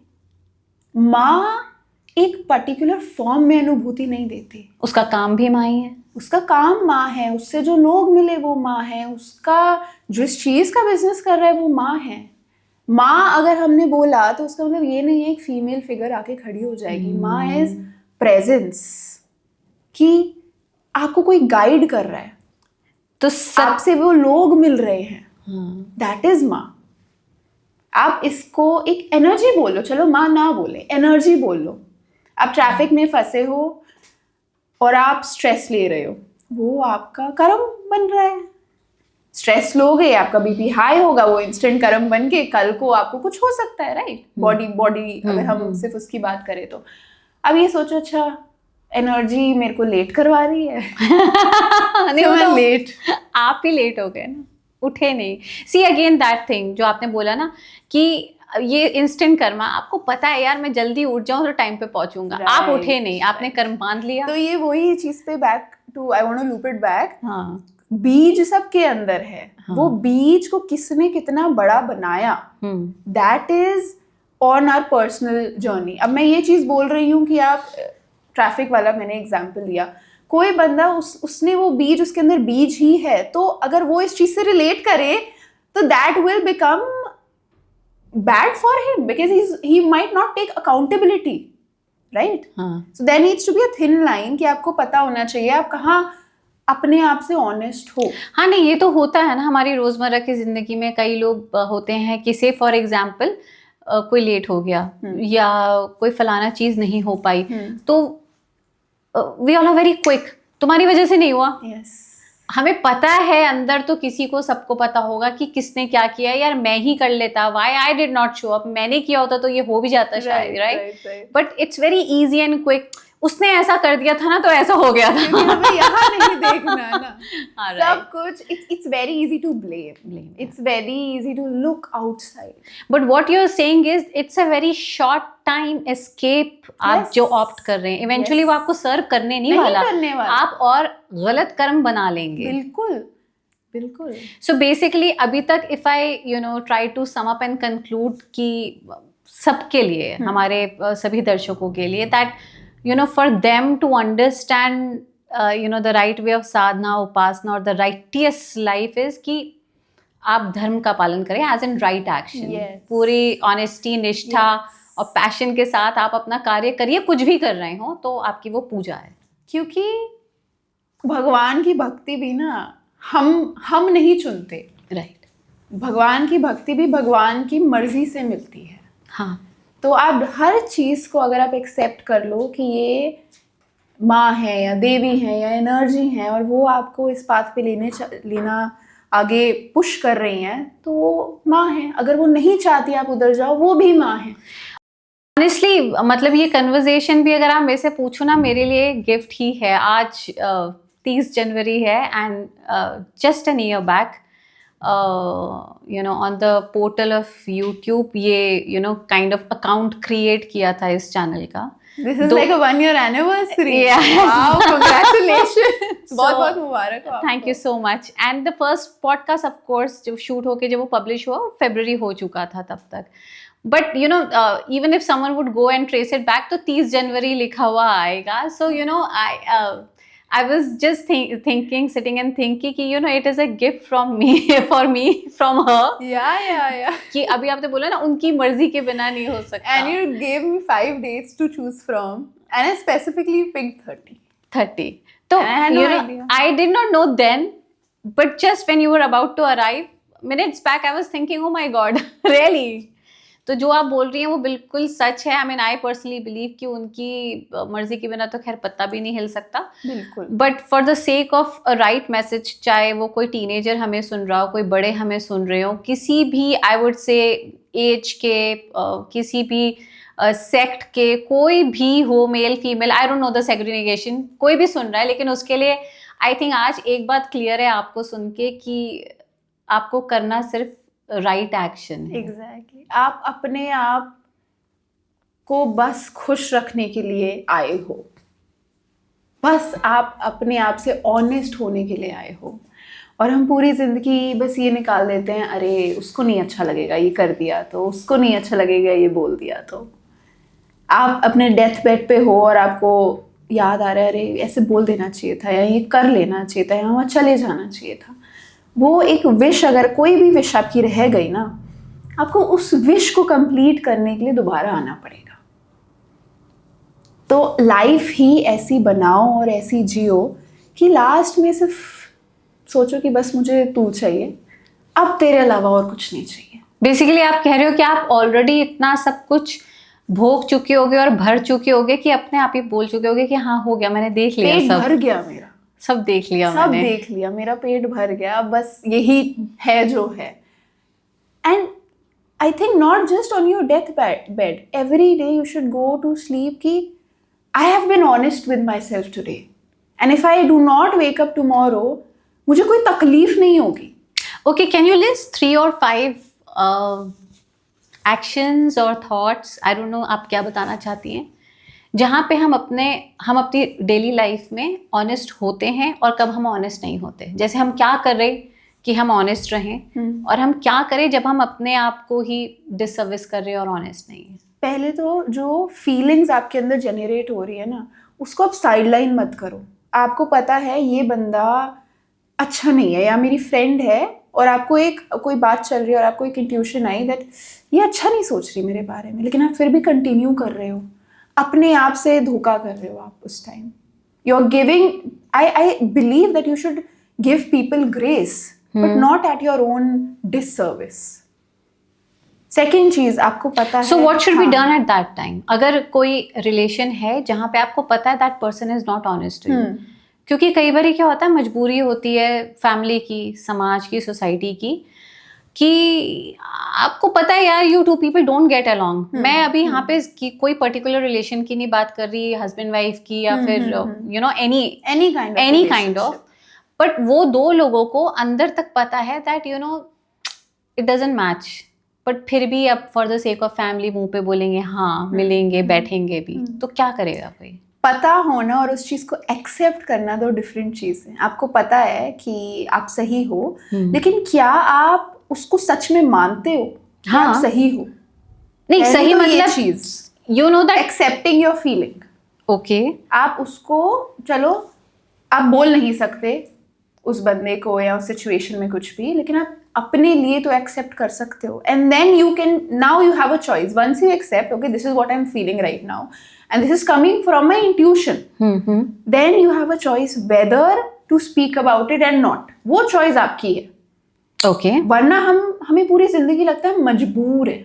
माँ एक पर्टिकुलर फॉर्म में अनुभूति नहीं देती, उसका काम भी माँ ही है, उसका काम माँ है, उससे जो लोग मिले वो माँ है, उसका जिस चीज का बिजनेस कर रहा है वो माँ है। माँ अगर हमने बोला तो उसका मतलब ये नहीं है एक फीमेल फिगर आके खड़ी हो जाएगी। माँ इज प्रेजेंस, कि आपको कोई गाइड कर रहा है, तो आपसे वो लोग मिल रहे हैं, दैट इज माँ। आप इसको एक एनर्जी बोलो, चलो माँ ना बोले, एनर्जी बोल लो। आप ट्रैफिक में फंसे हो और आप स्ट्रेस ले रहे हो, वो आपका कर्म बन रहा है। स्ट्रेस लोगे, आपका बीपी हाई होगा, वो इंस्टेंट कर्म बन के कल को आपको कुछ हो सकता है, राइट? बॉडी अगर हम सिर्फ उसकी बात करें तो अब ये सोचो, अच्छा एनर्जी मेरे को लेट करवा रही है नहीं, मैं लेट, आप ही लेट हो गए ना, उठे नहीं। सी अगेन दैट थिंग जो आपने बोला ना कि ये इंस्टेंट कर्मा, आपको पता है यार मैं जल्दी उठ जाऊं तो टाइम पे पहुंचूंगा, आप उठे नहीं, आपने कर्म बांध लिया। तो ये वही चीज पे back to I want to loop it back. हाँ, बीज सबके अंदर है, वो बीज को किसने कितना बड़ा बनाया, that is on our personal journey. अब मैं ये चीज बोल रही हूँ कि आप ट्रैफिक वाला मैंने एग्जाम्पल लिया, कोई बंदा उसने वो बीज, उसके अंदर बीज ही है, तो अगर वो इस चीज से रिलेट करे तो that will become bad for him because he might not take accountability, right? So there needs to be a thin line कि आपको पता होना चाहिए आप कहाँ अपने आप से ऑनेस्ट हो। हाँ, नहीं ये तो होता है ना हमारी रोजमर्रा की जिंदगी में। कई लोग होते हैं कि से फॉर एग्जाम्पल कोई लेट हो गया या कोई फलाना चीज नहीं हो पाई, तो we all are very quick, तुम्हारी वजह से नहीं हुआ। यस, हमें पता है अंदर तो किसी को, सबको पता होगा कि किसने क्या किया, यार मैं ही कर लेता, why I did not show up, मैंने किया होता तो ये हो भी जाता शायद, right. But it's very easy and quick, उसने ऐसा कर दिया था ना तो ऐसा हो गया था। क्योंकि हमें यहाँ नहीं देखना ना हाँ, सब कुछ। It's very easy to blame, it's very easy to look outside, but what you are saying is it's a very short time escape. आप जो ऑप्ट कर रहे हैं इवेंचुअली वो आपको सर्व करने नहीं वाला, आप और गलत कर्म बना लेंगे। बिल्कुल बिल्कुल। सो बेसिकली अभी तक if I try to sum up and conclude कि सबके लिए, हमारे सभी दर्शकों के लिए, that for them to understand the right way of sadhana, upasana or the righteous life is कि आप धर्म का पालन करें एज इन राइट एक्शन। पूरी ऑनेस्टी, निष्ठा और पैशन के साथ आप अपना कार्य करिए, कुछ भी कर रहे हो तो आपकी वो पूजा है। क्योंकि भगवान की भक्ति भी ना हम नहीं चुनते, राइट। भगवान की भक्ति भी भगवान की मर्जी से मिलती है। हाँ, तो आप हर चीज़ को अगर आप एक्सेप्ट कर लो कि ये माँ है या देवी है या एनर्जी है और वो आपको इस पाथ पे लेना आगे पुश कर रही हैं, तो वो माँ है। अगर वो नहीं चाहती आप उधर जाओ, वो भी माँ है। ऑनेस्टली मतलब ये कन्वर्सेशन भी अगर आप मेरे से पूछो ना, मेरे लिए गिफ्ट ही है। आज 30 जनवरी है and just an year back on the portal of YouTube ये काइंड ऑफ अकाउंट क्रिएट किया था इस चैनल का। This is like a 1-year anniversary. Yes. Wow, congratulations. बहुत मुबारक हो। Thank you so much. And the first podcast, of course, जो शूट होके जब वो पब्लिश हुआ, फरवरी हो चुका था तब तक। But even if someone would go and trace it back, तो 30 जनवरी लिखा हुआ आएगा। So I was just thinking, sitting and thinking कि it is a gift from me, for me, from her. Yeah. कि अभी आपने बोला ना उनकी मर्जी के बिना नहीं हो सकता। And you gave me 5 dates to choose from, and I specifically picked 30. So I had no idea. I did not know then, but just when you were about to arrive, minutes back, I was thinking, oh my God, really? तो जो आप बोल रही हैं वो बिल्कुल सच है। आई मीन आई पर्सनली बिलीव कि उनकी मर्जी के बिना तो खैर पत्ता भी नहीं हिल सकता। बिल्कुल। But for the sake of a right message, चाहे वो कोई टीनेजर हमें सुन रहा हो, कोई बड़े हमें सुन रहे हो, किसी भी आई वुड से एज के, किसी भी सेक्ट के, कोई भी हो, male female, I don't know the segregation, कोई भी सुन रहा है, लेकिन उसके लिए आई थिंक आज एक बात क्लियर है आपको सुन के कि आपको करना सिर्फ राइट एक्शन है। एग्जैक्टली। आप अपने आप को बस खुश रखने के लिए आए हो, बस आप अपने आप से ऑनेस्ट होने के लिए आए हो। और हम पूरी ज़िंदगी बस ये निकाल देते हैं, अरे उसको नहीं अच्छा लगेगा ये कर दिया तो, उसको नहीं अच्छा लगेगा ये बोल दिया तो। आप अपने डेथ बेड पे हो और आपको याद आ रहा है, अरे ऐसे बोल देना चाहिए था, या ये कर लेना चाहिए था, या वहाँ चले जाना चाहिए था। वो एक विश, अगर कोई भी विश आपकी रह गई ना, आपको उस विश को कंप्लीट करने के लिए दोबारा आना पड़ेगा। तो लाइफ ही ऐसी बनाओ और ऐसी जियो कि लास्ट में सिर्फ सोचो कि बस मुझे तू चाहिए, अब तेरे अलावा और कुछ नहीं चाहिए। बेसिकली आप कह रहे हो कि आप ऑलरेडी इतना सब कुछ भोग चुके होगे और भर चुके होगे कि अपने आप ही बोल चुके होगे कि हाँ हो गया, मैंने देख लिया, पेट सब भर गया मेरा, सब देख लिया, सब मैंने देख लिया, मेरा पेट भर गया, बस यही है जो है। And I think not just on your death bed, every day you should go to sleep कि I have been honest with myself today, and if I do not wake up tomorrow, मुझे कोई तकलीफ नहीं होगी। Okay, can you list 3 or 5 actions और थॉट्स, आई डोंट नो आप क्या बताना चाहती हैं, जहाँ पे हम अपनी डेली लाइफ में ऑनेस्ट होते हैं और कब हम ऑनेस्ट नहीं होते। जैसे हम क्या कर रहे कि हम ऑनेस्ट रहें, और हम क्या करें जब हम अपने आप को ही डिससर्विस कर रहे हैं और ऑनेस्ट नहीं है। पहले तो जो फीलिंग्स आपके अंदर जनरेट हो रही है ना, उसको आप साइडलाइन मत करो। आपको पता है ये बंदा अच्छा नहीं है, या मेरी फ्रेंड है और आपको एक कोई बात चल रही है और आपको एक इंट्यूशन आई दैट ये अच्छा नहीं सोच रही मेरे बारे में, लेकिन आप फिर भी कंटिन्यू कर रहे हो, अपने आप से धोखा कर रहे हो आप उस time. You are giving, I believe that you should give people grace, but not at your own disservice. Second चीज, आपको पता है सो व्हाट शुड बी हाँ, डन एट दैट टाइम? अगर कोई रिलेशन है जहाँ पे आपको पता है that person is not honest to you, क्योंकि कई बार क्या होता है, मजबूरी होती है फैमिली की, समाज की, सोसाइटी की, कि आपको पता है यार you two people don't get along. मैं अभी यहाँ पे कोई पर्टिकुलर रिलेशन की नहीं बात कर रही, हस्बैंड वाइफ की या फिर you know any kind of, but वो दो लोगों को अंदर तक पता है that you know it doesn't match, but फिर भी अब for the sake of family मुंह पे बोलेंगे हाँ मिलेंगे बैठेंगे भी, तो क्या करेगा कोई? पता होना और उस चीज को एक्सेप्ट करना दो डिफरेंट चीज है. आपको पता है कि आप सही हो, लेकिन क्या आप उसको सच में मानते हो कि हाँ. आप सही हो? नहीं सही तो ये मतलब चीज you know that accepting your feeling. Okay, आप उसको, चलो आप बोल नहीं सकते उस बंदे को या उस सिचुएशन में कुछ भी, लेकिन आप अपने लिए तो एक्सेप्ट कर सकते हो. And then you can, now you have a choice. Once you accept, okay this is what I am feeling right now and this is coming from my intuition, then you have a choice whether to speak about it and not. वो चॉइस आपकी है. ओके. वरना हमें पूरी जिंदगी लगता है मजबूर है,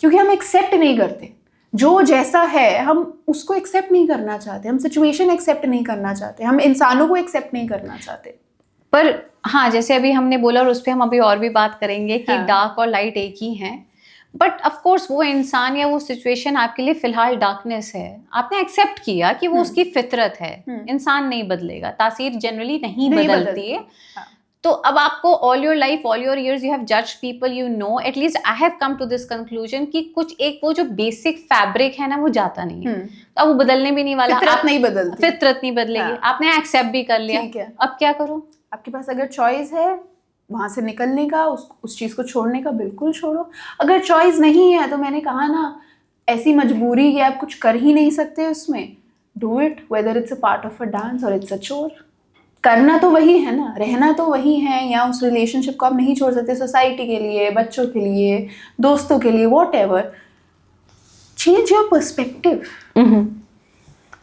क्योंकि हम एक्सेप्ट नहीं करते जो जैसा है. हम उसको एक्सेप्ट नहीं करना चाहते, हम सिचुएशन एक्सेप्ट नहीं करना चाहते, हम इंसानों को एक्सेप्ट नहीं करना चाहते. पर हाँ, जैसे अभी हमने बोला और उस पर हम अभी और भी बात करेंगे कि हाँ. डार्क और लाइट एक ही हैं, बट ऑफ कोर्स वो इंसान या वो सिचुएशन आपके लिए फिलहाल डार्कनेस है, आपने एक्सेप्ट किया कि वो उसकी फितरत है. इंसान नहीं बदलेगा, तासीर जनरली नहीं बदलती है. हाँ. तो अब आपको all your life, all your years you have judged people, you know, at least I have come to this conclusion कि कुछ एक वो जो बेसिक फैब्रिक है ना वो जाता नहीं है. तो अब वो बदलने भी नहीं वाला. फितरत नहीं बदलती, फितरत नहीं बदलेगी. हाँ. आपने एक्सेप्ट भी कर लिया, ठीक है. अब क्या करो? आपके पास अगर चॉइस है वहां से निकलने का, उस चीज को छोड़ने का, बिल्कुल छोड़ो. अगर चॉइस नहीं है तो मैंने कहा ना, ऐसी मजबूरी कि आप कुछ कर ही नहीं सकते उसमें, do it, whether it's a part of a dance और इट्स अ चोर. करना तो वही है ना, रहना तो वही है. या उस रिलेशनशिप को आप नहीं छोड़ सकते, सोसाइटी के लिए, बच्चों के लिए, दोस्तों के लिए, what ever. Change your perspective.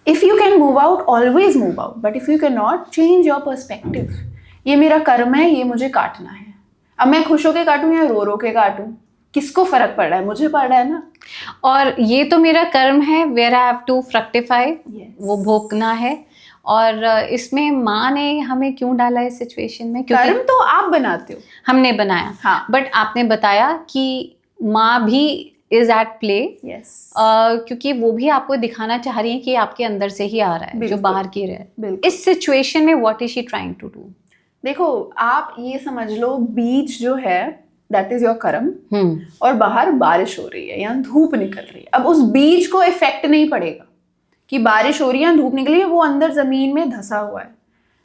If you can move out, always move out, but if you can not, change your perspective. ये मेरा कर्म है, ये मुझे काटना है. अब मैं खुश होके काटूं या रो रो के काटूं, किसको फर्क पड़ रहा है? मुझे पड़ रहा है ना. और ये तो मेरा कर्म है, where I have to fructify, वो भोगना है. और इसमें माँ ने हमें क्यों डाला इस सिचुएशन में? क्योंकि कर्म तो आप बनाते हो, हमने बनाया. हाँ. बट आपने बताया कि माँ भी इज एट प्ले, क्योंकि वो भी आपको दिखाना चाह रही है कि आपके अंदर से ही आ रहा है, जो बाहर की रहे. इस सिचुएशन में what is she trying to do? देखो, आप ये समझ लो, बीच जो है दैट इज योर कर्म, और बाहर बारिश हो रही है या धूप निकल रही है. अब उस बीज को इफेक्ट नहीं पड़ेगा कि बारिश हो रही है, धूप निकली है, वो अंदर जमीन में धसा हुआ है.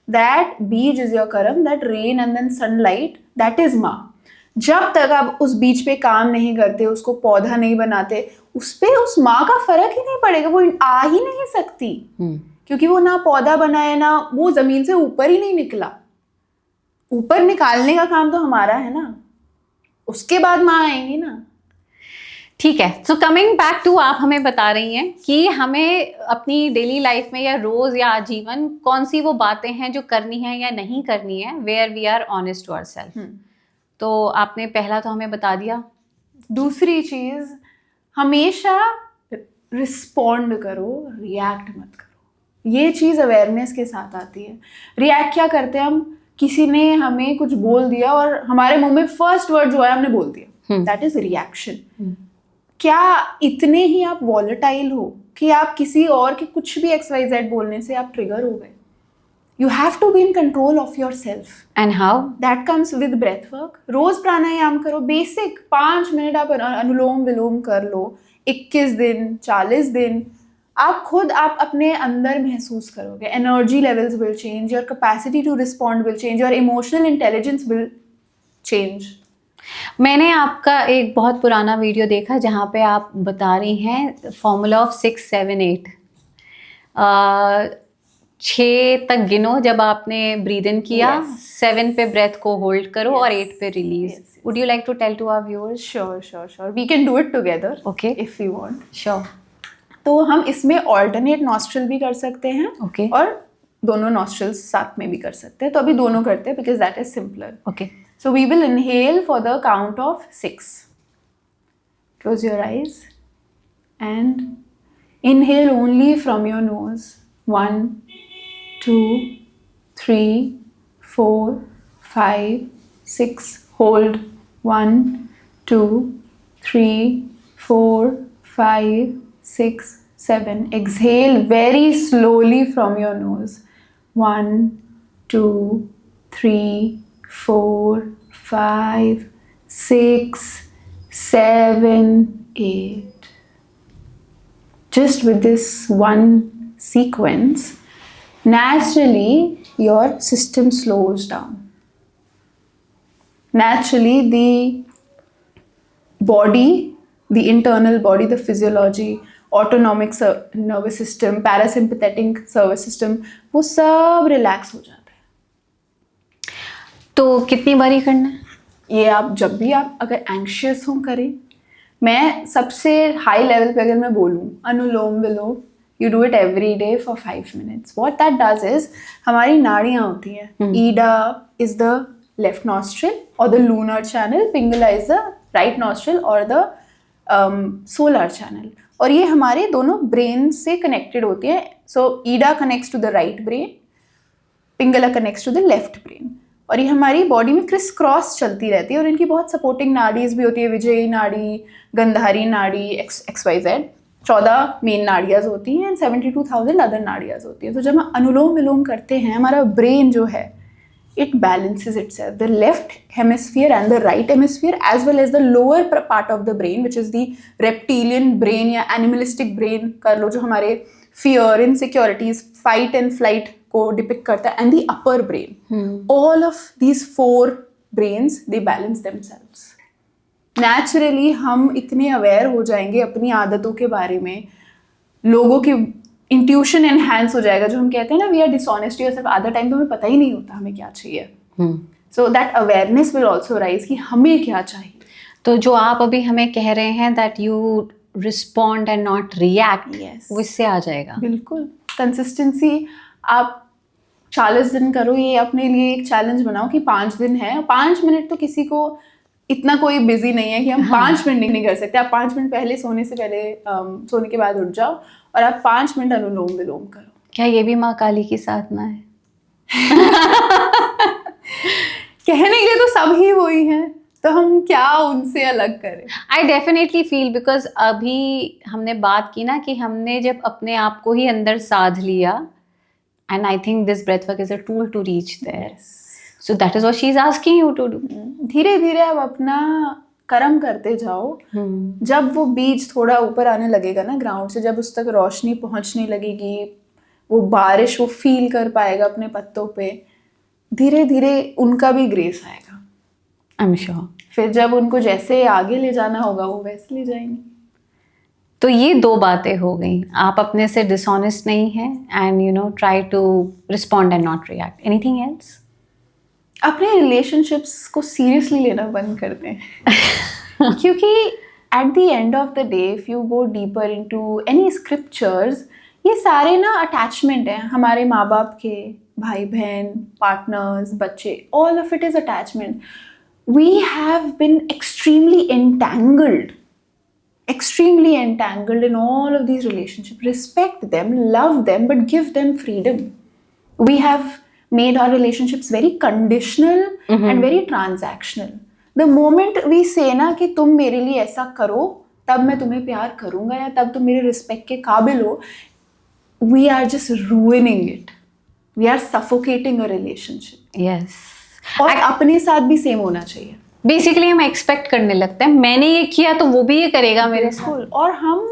दैट बीज इज योर कर्म, that rain and then sunlight, that is माँ. जब तक आप उस बीज पे काम नहीं करते, उसको पौधा नहीं बनाते, उस पे उस माँ का फर्क ही नहीं पड़ेगा. वो आ ही नहीं सकती, क्योंकि वो ना पौधा बनाए, ना वो जमीन से ऊपर ही नहीं निकला. ऊपर निकालने का काम तो हमारा है ना, उसके बाद माँ आएंगी ना. ठीक है. सो कमिंग बैक टू, आप हमें बता रही हैं कि हमें अपनी डेली लाइफ में या रोज या आजीवन कौन सी वो बातें हैं जो करनी है या नहीं करनी है, where we are honest to ourselves. तो आपने पहला तो हमें बता दिया. दूसरी चीज, हमेशा रिस्पॉन्ड करो, रिएक्ट मत करो. ये चीज अवेयरनेस के साथ आती है. रिएक्ट क्या करते हैं हम? किसी ने हमें कुछ बोल दिया और हमारे मुंह में फर्स्ट वर्ड जो है हमने बोल दिया, दैट इज रिएक्शन. क्या इतने ही आप वॉलेटाइल हो कि आप किसी और के कुछ भी XYZ बोलने से आप ट्रिगर हो गए? You have to be in control of yourself. And how? That comes with breath work. रोज प्राणायाम करो, बेसिक 5 मिनट आप अनुलोम विलोम कर लो, 21 दिन, 40 दिन. आप खुद आप अपने अंदर महसूस करोगे, energy levels will change, your capacity to respond will change, your emotional intelligence will change. मैंने आपका एक बहुत पुराना वीडियो देखा जहाँ पे आप बता रही हैं फॉर्मूला ऑफ 6, 7, 8. 6 तक गिनो जब आपने ब्रीद इन किया, 7 पे ब्रेथ को होल्ड करो और 8 पे release. Would you like to tell to our viewers? Sure, we can do it together, okay, if you want. Sure. तो हम इसमें ऑल्टरनेट नॉस्ट्रल भी कर सकते हैं, ओके, और दोनों नॉस्ट्रल्स साथ में भी कर सकते हैं. तो अभी दोनों करते हैं because that is simpler. Okay. So we will inhale for the count of 6. Close your eyes and inhale only from your nose. 1, 2, 3, 4, 5, 6. Hold. 1, 2, 3, 4, 5, 6, 7. Exhale very slowly from your nose. 1, 2, 3, 4, 5, 6, 7, 8. Just with this one sequence, naturally your system slows down. Naturally the body, the internal body, the physiology, autonomic nervous system, parasympathetic nervous system, वो सब रिलैक्स हो जाता है. तो कितनी बारी करना है? ये आप जब भी आप अगर एंग्शियस हो करें. मैं सबसे हाई लेवल पे अगर मैं बोलूँ, anulom vilom, you do it every day for 5 minutes. What that does is, हमारी नाड़ियाँ होती हैं. Ida is the left nostril और the lunar channel, Pingala is the right nostril और द सोलर चैनल. और ये हमारे दोनों ब्रेन से कनेक्टेड होती है. So Ida connects to the right brain, Pingala connects to the left brain. और ये हमारी बॉडी में क्रिस क्रॉस चलती रहती है. और इनकी बहुत सपोर्टिंग नाड़ीज भी होती है. विजयी नाड़ी, गंधारी नाड़ी, XYZ. 14 मेन नाड़ियाज होती हैं एंड 72,000 अदर नाड़ियाज होती हैं. तो जब हम अनुलोम विलोम करते हैं, हमारा ब्रेन जो है, it balances itself. The left hemisphere and the right hemisphere, as well as the lower part of the brain, which is the reptilian brain या animalistic brain कर लो, जो हमारे fear, insecurities, fight and flight को depict करता है, and the upper brain. All of these 4 brains, they balance themselves. Naturally हम इतने aware हो जाएंगे अपनी आदतों के बारे में, लोगों की इंट्यूशन एनहांस हो जाएगा. जो हम कहते हैं ना, we are dishonest to yourself, आधा टाइम तो हमें पता ही नहीं होता हमें क्या चाहिए. So that awareness will also rise कि हमें क्या चाहिए. तो जो आप अभी हमें कह रहे हैं that you respond and not react, वो इससे आ जाएगा. बिल्कुल. कंसिस्टेंसी आप 40 दिन करो. ये अपने लिए एक चैलेंज बनाओ कि 5 दिन है. 5 मिनट तो किसी को इतना कोई बिजी नहीं है कि हम 5 मिनट नहीं कर सकते. आप 5 मिनट पहले सोने से पहले सोने के बाद उठ जाओ और आप 5 मिनट अनुलोम विलोम करो. क्या ये भी माँ काली की साधना है? कहने के लिए तो सब ही वही हैं, तो हम क्या उनसे अलग करें. आई डेफिनेटली फील, बिकॉज अभी हमने बात की ना कि हमने जब अपने आप को ही अंदर साध लिया, and I think this breath work is a tool to reach there. So that is what she is asking you to do. धीरे धीरे आप अपना कर्म करते जाओ. जब वो बीज थोड़ा ऊपर आने लगेगा ना ग्राउंड से, जब उस तक रोशनी पहुंचने लगेगी, वो बारिश वो फील कर पाएगा अपने पत्तों पे, धीरे धीरे उनका भी ग्रेस आएगा. I am sure. फिर जब उनको जैसे आगे ले जाना होगा वो वैसे ले जाएंगे. तो ये 2 बातें हो गई. आप अपने से डिसऑनेस्ट नहीं हैं and you know try to respond and not react. Anything else? अपने रिलेशनशिप्स को सीरियसली लेना बंद कर दें. क्योंकि at the end of the day, if you go deeper into any scriptures, ये सारे ना अटैचमेंट हैं. हमारे माँ बाप के, भाई बहन, पार्टनर्स, बच्चे, all of it is attachment. We have been extremely entangled in all of these relationships. Respect them, love them, but give them freedom. We have made our relationships very conditional and very transactional. The moment we say ना कि तुम मेरे लिए ऐसा करो तब मैं तुम्हें प्यार करूँगा या तब तुम मेरे रिस्पेक्ट के काबिल हो, we are just ruining it. We are suffocating a relationship. Yes. और अपने साथ भी सेम होना चाहिए. बेसिकली हम एक्सपेक्ट करने लगते हैं, मैंने ये किया तो वो भी ये करेगा मेरे साथ. और हम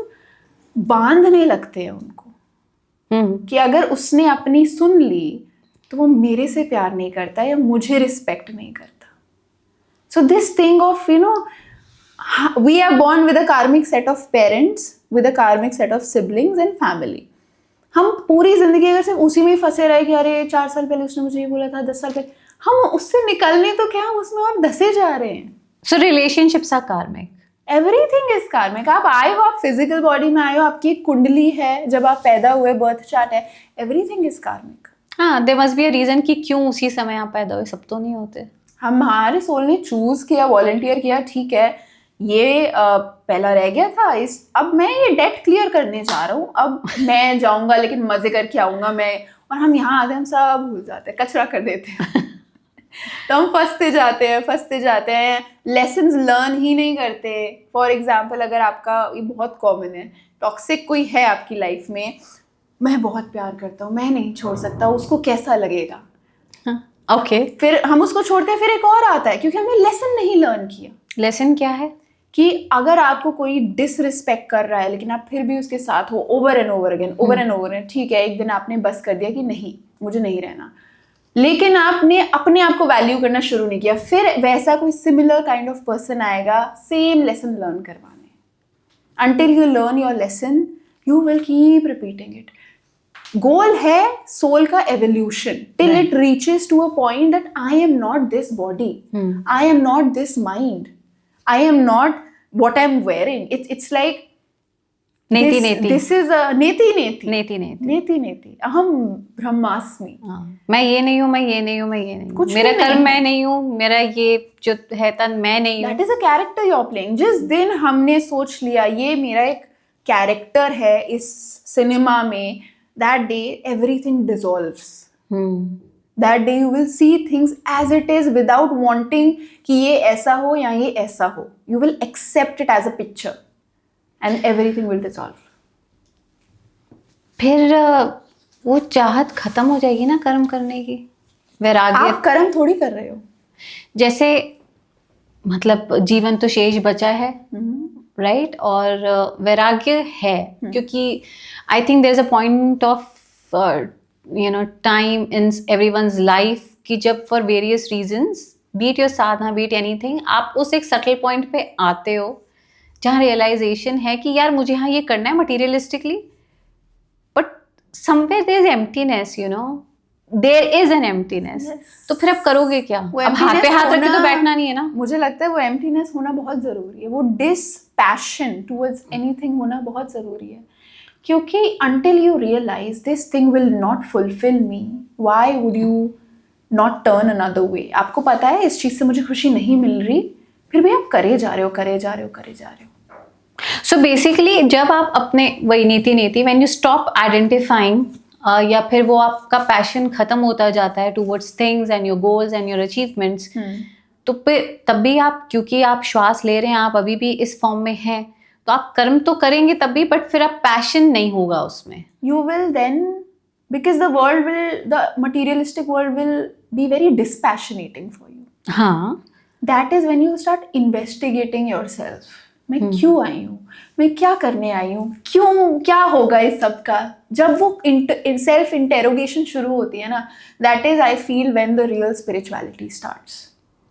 बांधने लगते हैं उनको कि अगर उसने अपनी सुन ली तो वो मेरे से प्यार नहीं करता या मुझे रिस्पेक्ट नहीं करता. So this thing of we are born with a karmic set of parents, with a karmic set of siblings and family. हम पूरी जिंदगी अगर सिर्फ उसी में ही फंसे रहे कि अरे 4 साल पहले उसने मुझे ये बोला था, 10 साल पहले, हम उससे निकलने तो क्या, हम उसमें और धसे जा रहे हैं. सो रिलेशनशिप्स आर कार्मिक. एवरीथिंग इज कार्मिक. आप आए हो, आप फिजिकल बॉडी में आए हो, आपकी एक कुंडली है, जब आप पैदा हुए बर्थ चार्ट है, एवरीथिंग इज कार्मिक. हाँ, there must be a reason कि क्यों उसी समय आप पैदा हुए. सब तो नहीं होते. हमारे सोल ने चूज किया, वॉलंटियर किया, ठीक है, ये पहला रह गया था, अब मैं ये डेट क्लियर करने जा रहा हूँ, अब मैं जाऊंगा लेकिन मजे करके आऊंगा मैं, और हम यहाँ आते हम सब भूल जाते हैं, कचरा कर देते हैं। तो हम फंसते जाते हैं, लेसन्स लर्न ही नहीं करते। फॉर एग्जाम्पल, अगर आपका, ये बहुत कॉमन है, टॉक्सिक कोई है आपकी लाइफ में, मैं बहुत प्यार करता हूँ, मैं नहीं छोड़ सकता, उसको कैसा लगेगा, ओके, फिर हम उसको छोड़ते हैं, फिर एक और आता है, क्योंकि हमने लेसन नहीं लर्न किया। लेसन क्या है? कि अगर आपको कोई डिसरिस्पेक्ट कर रहा है लेकिन आप फिर भी उसके साथ हो ओवर एंड ओवर अगेन, ठीक है, एक दिन आपने बस कर दिया कि नहीं, मुझे नहीं रहना, लेकिन आपने अपने आप को वैल्यू करना शुरू नहीं किया, फिर वैसा कोई सिमिलर काइंड ऑफ पर्सन आएगा सेम लेसन लर्न करवाने। Until you learn your lesson you will keep repeating it. Goal है सोल का evolution till it reaches to a point that I am not this body, I am not this mind, I am not what I am wearing. It's like neti neti, this is अ नेति नेति नेति नेति, नेति नेति, अहम ब्रह्मास्मि। मैं ये नहीं हूँ, मैं ये नहीं हूँ, मैं ये नहीं हूँ, कुछ मेरा भी कर्म नहीं। मैं नहीं हूँ, मेरा ये जो है तन मैं नहीं हूँ। That is a character you are playing. जिस दिन हमने सोच लिया ये मेरा एक कैरेक्टर है इस सिनेमा में, that day everything dissolves. That day you will see things as it is without wanting कि ये ऐसा हो या ये ऐसा हो. You will accept it as a picture and everything will dissolve. फिर वो चाहत खत्म हो जाएगी ना कर्म करने की, वैराग्य। आप कर्म थोड़ी कर रहे हो। जैसे मतलब जीवन तो शेष बचा है, राइट, और वैराग्य है, क्योंकि I think there is a point of time in everyone's life कि जब for various reasons, be it your साधना, बी इट एनीथिंग, आप उस एक सटल पॉइंट पे आते हो जहाँ रियलाइजेशन है कि यार मुझे यहाँ ये करना है materialistically, but somewhere there is emptiness, there is an emptiness. तो फिर आप करोगे क्या? अब हाथ पे हाथ रख के तो बैठना नहीं है ना। मुझे लगता है वो एम्प्टीनेस होना बहुत ज़रूरी है, वो डिसपैशन टुवर्ड्स एनीथिंग होना बहुत ज़रूरी है, क्योंकि until you realize this thing will not fulfill me, why would you not turn another way? आपको पता है इस चीज़ से मुझे खुशी नहीं मिल रही, फिर भी आप करे जा रहे हो। So basically जब आप अपने वही नीति when you stop identifying या फिर वो आपका पैशन खत्म होता जाता है towards things and your goals and your achievements, तो तब भी आप, क्योंकि आप श्वास ले रहे हैं, आप अभी भी इस फॉर्म में हैं, तो आप कर्म तो करेंगे तब भी, बट फिर आप पैशन नहीं होगा उसमें। You will then, because the materialistic world will be very dispassionating for you. हाँ, That is when you start investigating yourself. मैं क्यों आई हूँ, मैं क्या करने आई हूँ, क्यों, क्या होगा इस सब का। जब वो सेल्फ इंटेरोगेशन शुरू होती है ना, that is I feel when the real spirituality starts.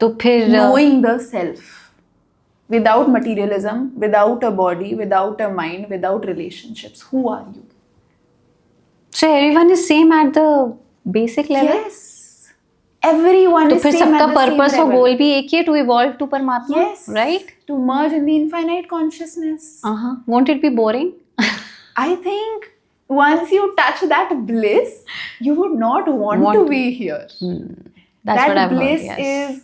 तो फिर knowing the self. Without materialism, without a body, without a mind, without relationships, who are you? So everyone is same at the basic level. Yes, everyone तो is फिर same सबका at the same पर्पस और level. गोल भी एक ही है, to evolve to परमात्मा, Yes, right? to merge in the infinite consciousness. Won't it be boring? I think once you touch that bliss, you would not want to be here. That's That what I've bliss heard, yes. is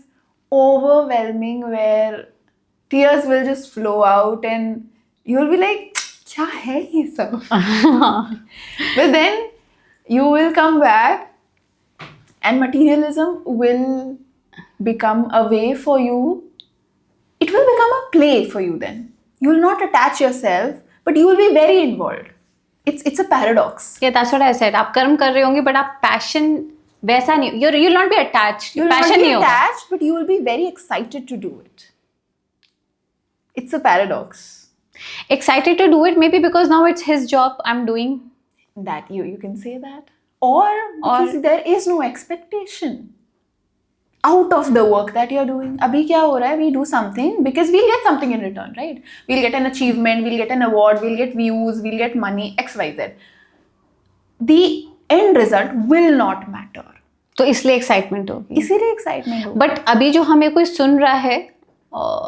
overwhelming, where tears will just flow out and you'll be like, क्या है ये सब? But then you will come back and materialism will become a way for you. It will become a play for you then. You will not attach yourself, but you will be very involved. It's a paradox. Yeah, that's what I said. आप कर्म कर रहे होंगे, but आप passion वैसा नहीं, you'll not be attached. You'll passion not be नहीं होगा. attached, but you will be very excited to do it. It's a paradox. Excited to do it, maybe because now it's his job, I'm doing. That you can say that. Or because there is no expectation out of the work that you're doing. Abhi kya ho raha hai? We do something because we'll get something in return, right? We'll get an achievement, we'll get an award, we'll get views, we'll get money, X, Y, Z. The end result will not matter. तो इसलिए एक्साइटमेंट होगी, इसीलिए एक्साइटमेंट होगी। बट अभी जो हमें कोई सुन रहा है,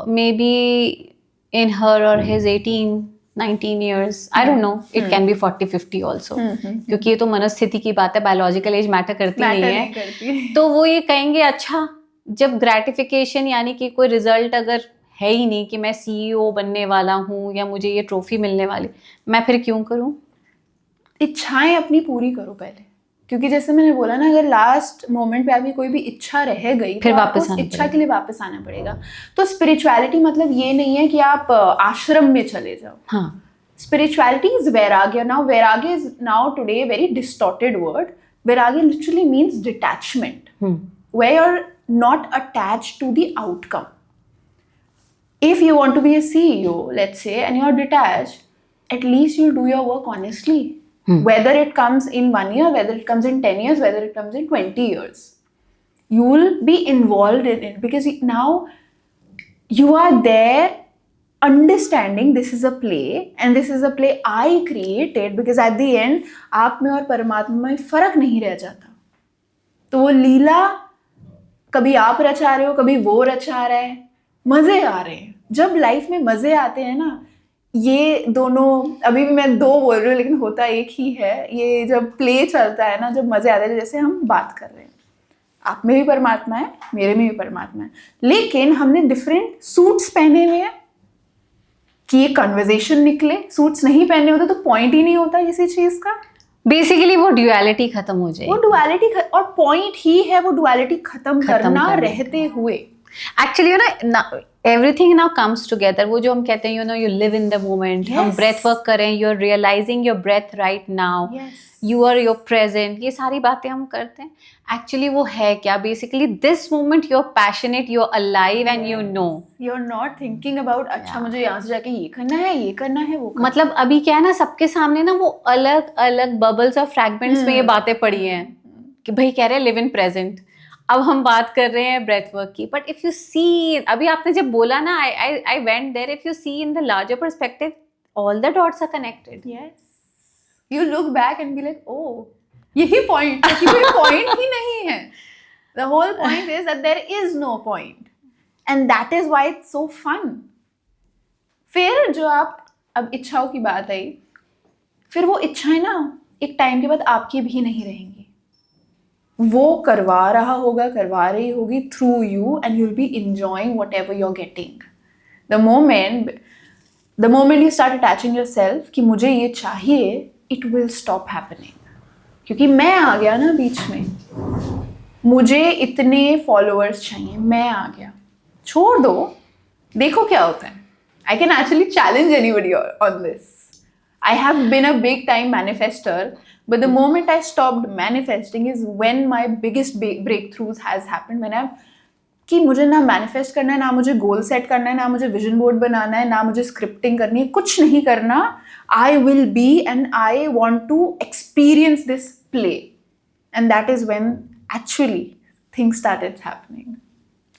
मे बी इन हर और his 18-19 years, I don't know, it can be 40-50 also, क्योंकि ये तो मनस्थिति की बात है, बायोलॉजिकल एज मैटर करती नहीं है। तो वो ये कहेंगे अच्छा, जब ग्रेटिफिकेशन यानी कि कोई रिजल्ट अगर है ही नहीं कि मैं CEO बनने वाला हूँ या मुझे ये ट्रॉफी मिलने वाली, मैं फिर क्यों करूँ? इच्छाएं अपनी पूरी करो पहले, क्योंकि जैसे मैंने बोला ना, अगर लास्ट मोमेंट पे आपकी कोई भी इच्छा रह गई फिर तो आपको वापस उस आना इच्छा पड़ेगा। के लिए वापस आना पड़ेगा। तो स्पिरिचुअलिटी मतलब ये नहीं है कि आप आश्रम में चले जाओ। हाँ, Spirituality is vairagya. Now, vairagya is now today a very distorted word. Vairagya literally means detachment, where you're not attached to the outcome. If you want to be a CEO, let's say, and you're detached, at least you'll do your work honestly. Whether it comes in 1 year, whether it comes in 10 years, whether it comes in 20 years, you'll be involved in it because now you are there understanding this is a play and this is a play I created, because at the end आप में और परमात्मा में फर्क नहीं रह जाता। तो वो लीला कभी आप रचा रहे हो, कभी वो रचा रहा है, मजे आ रहे हैं। जब लाइफ में मजे आते हैं ना, ये दोनों, अभी भी मैं दो बोल रही हूँ लेकिन होता एक ही है। ये जब प्ले चलता है ना, जब मजे आते हैं, जैसे हम बात कर रहे हैं, आप में भी परमात्मा है, मेरे में भी परमात्मा है, लेकिन हमने डिफरेंट सूट्स पहने हुए हैं कि ये कन्वर्सेशन निकले। सूट्स नहीं पहने होते तो पॉइंट ही नहीं होता किसी चीज का। बेसिकली वो ड्यूअलिटी खत्म हो जाएगी। वो डुअलिटी और पॉइंट ही है वो डुअलिटी खत्म करना करने रहते हुए। Actually everything now comes together. वो जो हम कहते हैं you live in the moment, हम Yes. ब्रेथ वर्क करें, you are realising your breath right now, you are your present, ये सारी बातें हम करते हैं। एक्चुअली वो है क्या? Basically this moment you are passionate, you are alive and you know, you are not thinking about अच्छा मुझे यहाँ से जाके ये करना है, ये करना है, वो करना मतलब अभी क्या है ना, सबके सामने ना वो अलग अलग बबल्स और फ्रैगमेंट्स में ये बातें पड़ी हैं कि भाई कह रहे हैं लिव इन प्रेजेंट। अब हम बात कर रहे हैं ब्रेथ वर्क की, बट इफ यू सी, अभी आपने जब बोला ना, I went there, if you see in the larger perspective, all the dots are connected. Yes, you look back and be like, oh यही पॉइंट है कि कोई पॉइंट ही नहीं है। The whole point is that there is no point and that is why it's so fun. फिर जो आप, अब इच्छाओं की बात आई, फिर वो इच्छाएं ना एक टाइम के बाद आपकी भी नहीं रहेंगी। वो करवा रहा होगा, करवा रही होगी through you, and you'll be enjoying whatever you're getting. The moment you start attaching yourself कि मुझे ये चाहिए, it will stop happening. क्योंकि मैं आ गया ना बीच में, मुझे इतने फॉलोअर्स चाहिए, मैं आ गया, छोड़ दो, देखो क्या होता है। I can actually challenge anybody on this. I have been a big time manifester, but the moment I stopped manifesting is when my biggest breakthroughs has happened. When I've कि मुझे ना मैनिफेस्ट करना है, ना मुझे गोल सेट करना है, ना मुझे विजन बोर्ड बनाना है, ना मुझे स्क्रिप्टिंग करनी है, कुछ नहीं करना। I will be and I want to experience this play, and that is when actually things started happening.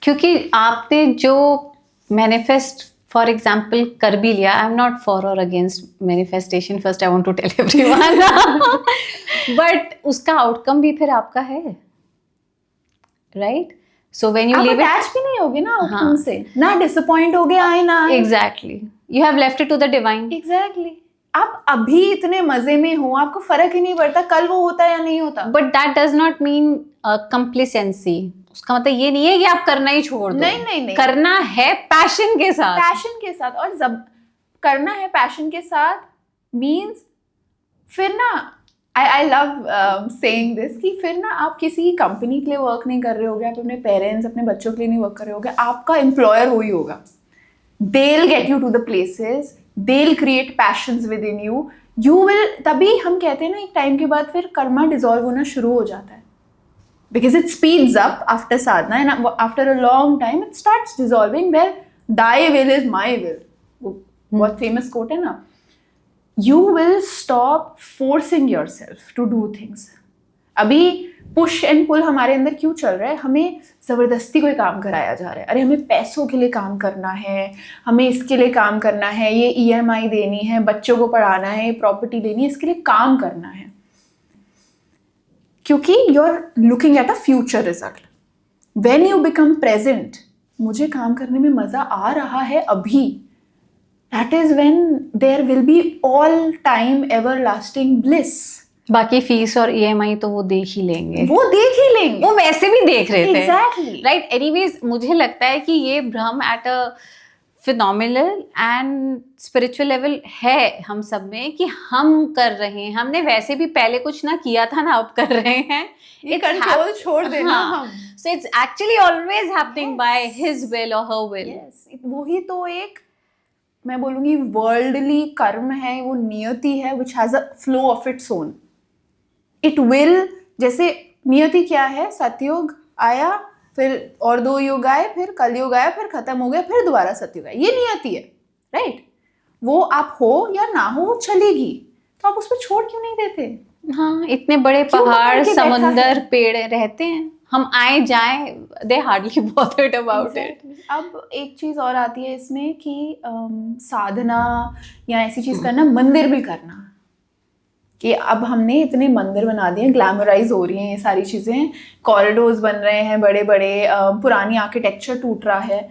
क्योंकि आपने जो मैनिफेस्ट फॉर एग्जाम्पल कर भी लिया, आई एम नॉट फॉर और against manifestation, first I want to tell everyone, but उसका आउटकम भी फिर आपका है, right? So when you leave attach भी नहीं होगे ना आउटकम से, ना डिसअपॉइंट हो गए आए ना। Exactly, you have left it to the divine. Exactly, आप अभी इतने मजे में हो, आपको फर्क ही नहीं पड़ता कल वो होता या नहीं होता। But that does not mean complacency. उसका मतलब ये नहीं है कि आप करना ही छोड़ दो। नहीं, करना है पैशन के साथ, पैशन के साथ। और जब करना है पैशन के साथ मीन्स फिर ना, आई लव सेइंग दिस, कि फिर ना आप किसी कंपनी के लिए वर्क नहीं कर रहे होगे, आप अपने पेरेंट्स, अपने बच्चों के लिए नहीं वर्क कर रहे होगे, आपका एम्प्लॉयर वही होगा। they'll get you to the places, they'll create passions within you, you will, तभी हम कहते हैं ना एक टाइम के बाद फिर कर्मा डिसॉल्व होना शुरू हो जाता है, because it speeds up after sadhana and after a long time it starts dissolving, where thy will is my will, बहुत famous quote है ना, you will stop forcing yourself to do things. अभी पुश एंड पुल हमारे अंदर क्यों चल रहा है? हमें ज़बरदस्ती कोई काम कराया जा रहा है। अरे हमें पैसों के लिए काम करना है, हमें इसके लिए काम करना है, ये EMI देनी है, बच्चों को पढ़ाना है, प्रॉपर्टी लेनी है, इसके लिए काम करना है, क्योंकि you are looking at a future result. When you become present, मुझे काम करने में मज़ा आ रहा है अभी, that is when there will be all time ever lasting bliss. बाकी फीस और EMI तो वो देख ही लेंगे, वो देख ही लेंगे, वो वैसे भी देख रहे थे, Exactly. राइट? एनीवेज मुझे लगता है कि ये भ्रम at a phenomenal and spiritual level है हम सब में कि हम कर रहे हैं, हमने वैसे भी पहले कुछ ना किया था ना अब कर रहे हैं, ये कंट्रोल छोड़ देना हाँ, हम। so it's actually always happening by his will or her will. Yes, वही तो एक मैं बोलूंगी वर्ल्डली कर्म है, वो नियति है which has a flow of its own. It will, जैसे नियति क्या है, सतयुग आया, फिर और 2 युग आए, फिर कलयुग आया, फिर खत्म हो गया, फिर दोबारा सतयुग आया, ये नियति है, राइट? वो आप हो या ना हो, वो चलेगी, तो आप उसको छोड़ क्यों नहीं देते? हाँ, इतने बड़े क्यों पहाड़, पकड़ के बैठा समंदर, है? पेड़ रहते हैं, हम आए जाएं, they hardly bothered about it. Exactly. अब एक चीज और आती है इसमें कि साधना या ऐसी चीज करना मंदिर में करना, कि अब हमने इतने मंदिर बना दिए, ग्लैमराइज हो रही हैं ये सारी चीजें, कॉरिडोर्स बन रहे हैं बड़े बड़े, पुरानी आर्किटेक्चर टूट रहा है।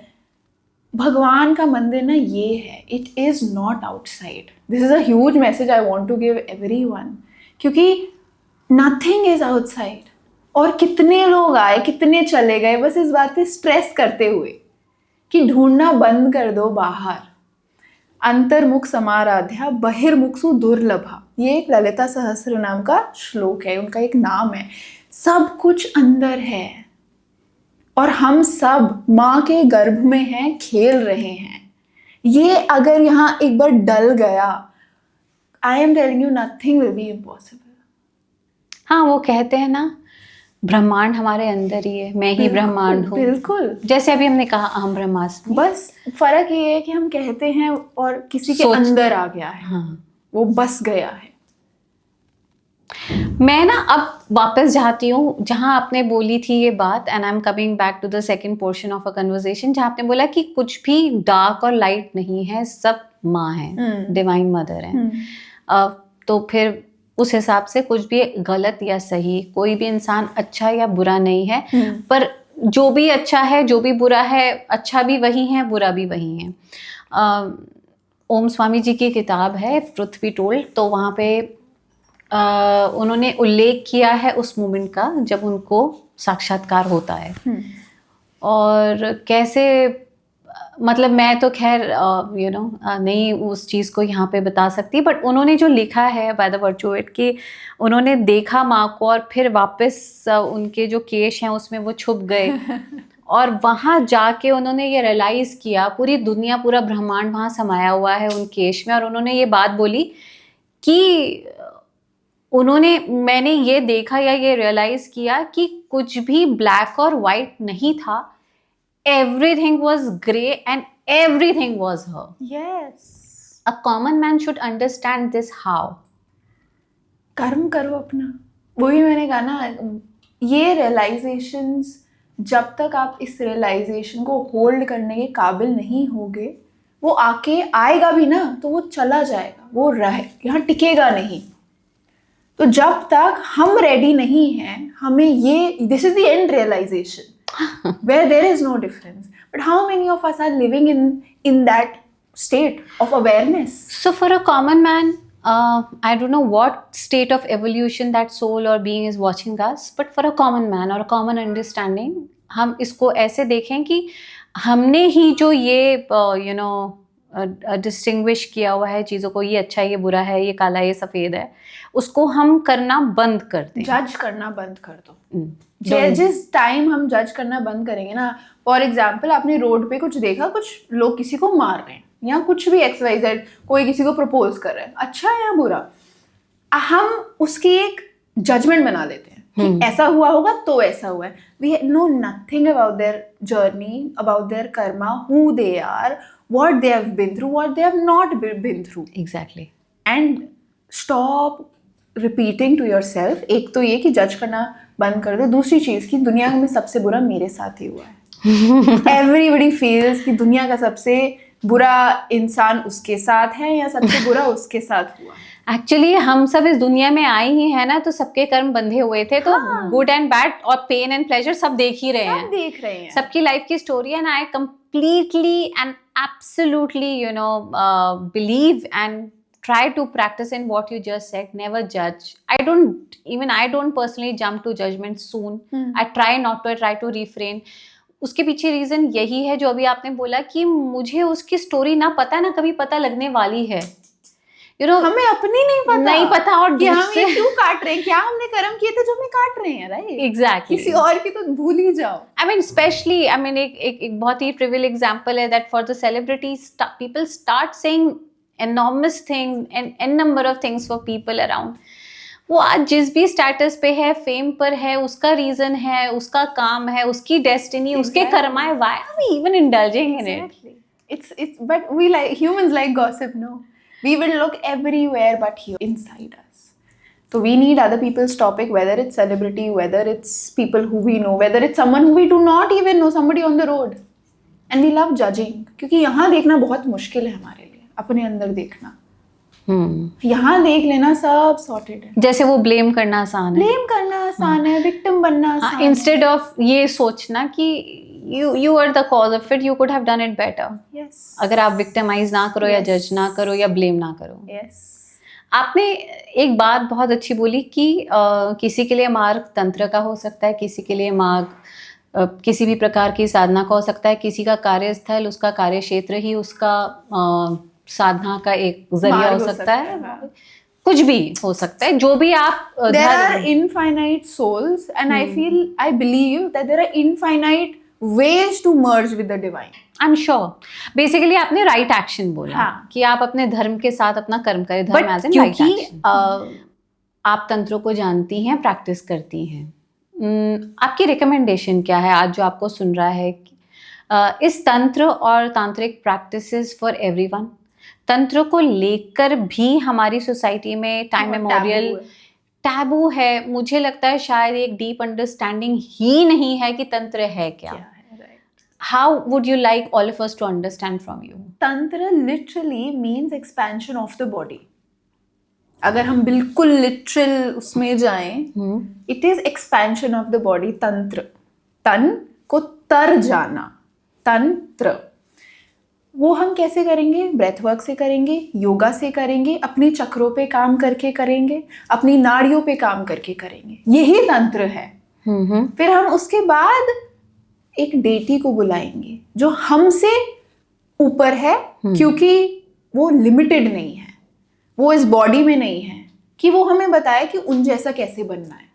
भगवान का मंदिर ना ये है, it is not outside. This is a huge message I want to give everyone, क्योंकि नथिंग इज आउटसाइड। और कितने लोग आए, कितने चले गए, बस इस बात पे स्ट्रेस करते हुए कि ढूंढना बंद कर दो बाहर। अंतर्मुख समाराध्या बहिर्मुखसु दुर्लभा, ये एक ललिता सहस्त्र नाम का श्लोक है, उनका एक नाम है। सब कुछ अंदर है और हम सब माँ के गर्भ में हैं, खेल रहे हैं। ये अगर यहाँ एक बार डल गया, I am telling you nothing will be impossible. हाँ, वो कहते हैं ना, ब्रह्मांड हमारे अंदर ही है, मैं ही ब्रह्मांड हूँ। बिल्कुल, जैसे अभी हमने कहा अहम ब्रह्मास्मि, बस फर्क ये है कि हम कहते हैं और किसी के अंदर आ गया है, हाँ, वो बस गया है। मैं ना अब वापस जाती हूँ जहाँ आपने बोली थी ये बात, and I am coming back to the second portion of a conversation, जहाँ आपने बोला कि कुछ भी डार्क और लाइट नहीं है, सब माँ है, डिवाइन मदर है। तो फिर उस हिसाब से कुछ भी गलत या सही, कोई भी इंसान अच्छा या बुरा नहीं है, पर जो भी अच्छा है, जो भी बुरा है, अच्छा भी वही है, बुरा भी वही है। ओम स्वामी जी की किताब है ट्रुथ बी टोल्ड, तो वहाँ पे उन्होंने उल्लेख किया है उस मोमेंट का जब उनको साक्षात्कार होता है, और कैसे, मतलब मैं तो खैर नहीं उस चीज़ को यहाँ पे बता सकती, बट उन्होंने जो लिखा है बाय द वर्चू इट कि उन्होंने देखा माँ को और फिर वापस उनके जो केश हैं उसमें वो छुप गए और वहाँ जाके उन्होंने ये रियलाइज़ किया, पूरी दुनिया, पूरा ब्रह्मांड वहाँ समाया हुआ है उन केश में, और उन्होंने ये बात बोली कि मैंने ये देखा या ये रियलाइज़ किया कि कुछ भी ब्लैक और वाइट नहीं था, everything was grey and everything was her. Yes. A common man should understand this how. कर्म करो अपना, वही मैंने कहा ना, ये realizations जब तक आप इस realization को होल्ड करने के काबिल नहीं होगे, वो आके आएगा भी ना तो वो चला जाएगा, वो यहाँ टिकेगा नहीं। तो जब तक हम रेडी नहीं हैं, हमें ये, this is the end realization where there is no difference, but how many of us are living in that state of awareness? So for a common man, I don't know what state of evolution that soul or being is watching us, but for a common man or a common understanding, हम इसको ऐसे देखें कि हमने ही जो ये डिस्टिंग्विश किया हुआ है चीज़ों को, ये अच्छा है, ये बुरा है, ये काला है, ये सफ़ेद है, उसको हम करना बंद कर दें, जज करना बंद कर दो। जिस टाइम हम जज करना बंद करेंगे ना, फॉर एग्जाम्पल आपने रोड पे कुछ देखा, कुछ लोग किसी को मार रहे हैं या कुछ भी XYZ, कोई किसी को प्रपोज कर रहा है, अच्छा है या बुरा, हम उसकी एक जजमेंट बना लेते हैं कि ऐसा हुआ होगा तो ऐसा हुआ है। We know nothing about their journey, about their karma, who they are, what they have been through, what they have not been through. Exactly. And stop repeating to yourself, एक तो ये कि जज करना बंद कर दो, दूसरी चीज़ कि दुनिया में सबसे बुरा मेरे साथ ही हुआ है। Everybody feels कि दुनिया का सबसे बुरा इंसान उसके साथ है या सबसे बुरा उसके साथ हुआ। एक्चुअली हम सब इस दुनिया में आए ही हैं ना, तो सबके कर्म बंधे हुए थे, तो गुड एंड बैड और पेन एंड प्लेजर सब देख ही रहे हैं, सबकी लाइफ की स्टोरी है। And I completely and absolutely believe and try to practice in what you just said. Never judge. I don't personally jump to judgment soon. I try not to, I try to refrain. उसके पीछे रीजन यही है जो अभी आपने बोला कि मुझे उसकी स्टोरी ना पता है ना कभी पता लगने वाली है, हमें अपनी नहीं पता और कि हम ये क्यों काट रहे हैं, क्या हमने कर्म किए थे जो हमें काट रहे हैं, राइट? एग्जैक्टली किसी और की तो भूल ही जाओ। I mean specially I mean एक बहुत ही ट्रिवियल एग्जांपल है that for the celebrities people start saying enormous things and n number of things for people around. वो आज जिस भी स्टेटस पे है, फेम पर है, उसका रीजन है, उसका काम है, उसकी डेस्टिनी, उसके कर्मा है. Why are we even indulging in it? It's but we like humans like gossip, no? We will look everywhere but here inside us. So we need other people's topic, whether it's celebrity, whether it's people who we know, whether it's someone who we do not even know, somebody on the road. And we love judging, क्योंकि यहाँ देखना बहुत मुश्किल है हमारे लिए, अपने अंदर देखना. यहाँ देख लेना सब सॉर्टेड है. जैसे वो ब्लेम करना आसान है, ब्लेम करना आसान है, विक्टिम बनना आसान है. इंस्टेड ऑफ ये सोचना कि you are the cause of it, you could have done it better. Yes. अगर आप विक्टिमाइज ना करो या जज ना करो या ब्लेम ना करो. Yes. आपने एक बात बहुत अच्छी बोली कि किसी के लिए मार्ग तंत्र का हो सकता है, किसी के लिए मार्ग किसी भी प्रकार की साधना का हो सकता है, किसी का कार्यस्थल, उसका कार्य क्षेत्र ही उसका साधना का एक जरिया हो सकता है. कुछ भी हो सकता है, जो भी आप there are infinite souls and I believe that there are infinite ways to merge with the divine. I'm sure. Basically आपने right action बोला. हाँ. कि आप अपने धर्म के साथ अपना कर्म करें. धर्म as in right action. आप तंत्रों को जानती हैं, प्रैक्टिस करती हैं. आपकी रिकमेंडेशन क्या है आज जो आपको सुन रहा है? इस तंत्र और तांत्रिक प्रैक्टिसेस फॉर एवरीवन, तंत्र को लेकर भी हमारी सोसाइटी में टाइम मेमोरियल टैबू है. मुझे लगता है शायद एक डीप अंडरस्टैंडिंग ही नहीं है कि तंत्र है क्या. How would you like all of us to understand from you? Tantra literally means expansion of the body. अगर हम बिल्कुल लिटरल उसमें जाएं, it is expansion of the body. तंत्र, तन को तर जाना, तंत्र. वो हम कैसे करेंगे? ब्रेथ वर्क से करेंगे, योगा से करेंगे, अपने चक्रों पे काम करके करेंगे, अपनी नाड़ियों पे काम करके करेंगे. यही तंत्र है. फिर हम उसके बाद एक डेटी को बुलाएंगे जो हमसे ऊपर है, क्योंकि वो लिमिटेड नहीं है, वो इस बॉडी में नहीं है कि वो हमें बताए कि उन जैसा कैसे बनना है.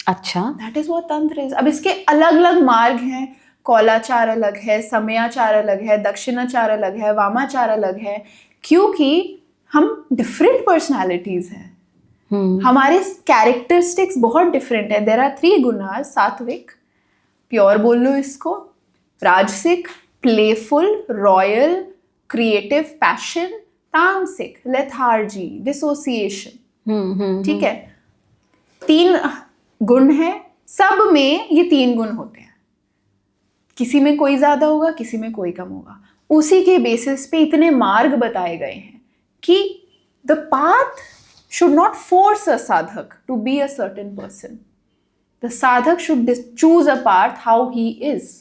अच्छा, दैट इज व्हाट तंत्र इज. अब इसके अलग अलग मार्ग हैं. कौलाचार अलग है, समयाचार अलग है, दक्षिणाचार अलग है, वामाचार अलग है, क्योंकि हम डिफरेंट पर्सनालिटीज हैं. हमारे कैरेक्टरिस्टिक्स बहुत डिफरेंट है. There are 3 gunas. Sattvic, pure बोल लो इसको, rajasic, playful, royal, creative, passion, tamasic, lethargy, dissociation. ठीक है, 3 गुण है. सब में ये 3 गुण होते हैं. किसी में कोई ज्यादा होगा, किसी में कोई कम होगा. उसी के बेसिस पे इतने मार्ग बताए गए हैं कि the path should not force a sadhak to be a certain person. The sadhak should choose a path how he is.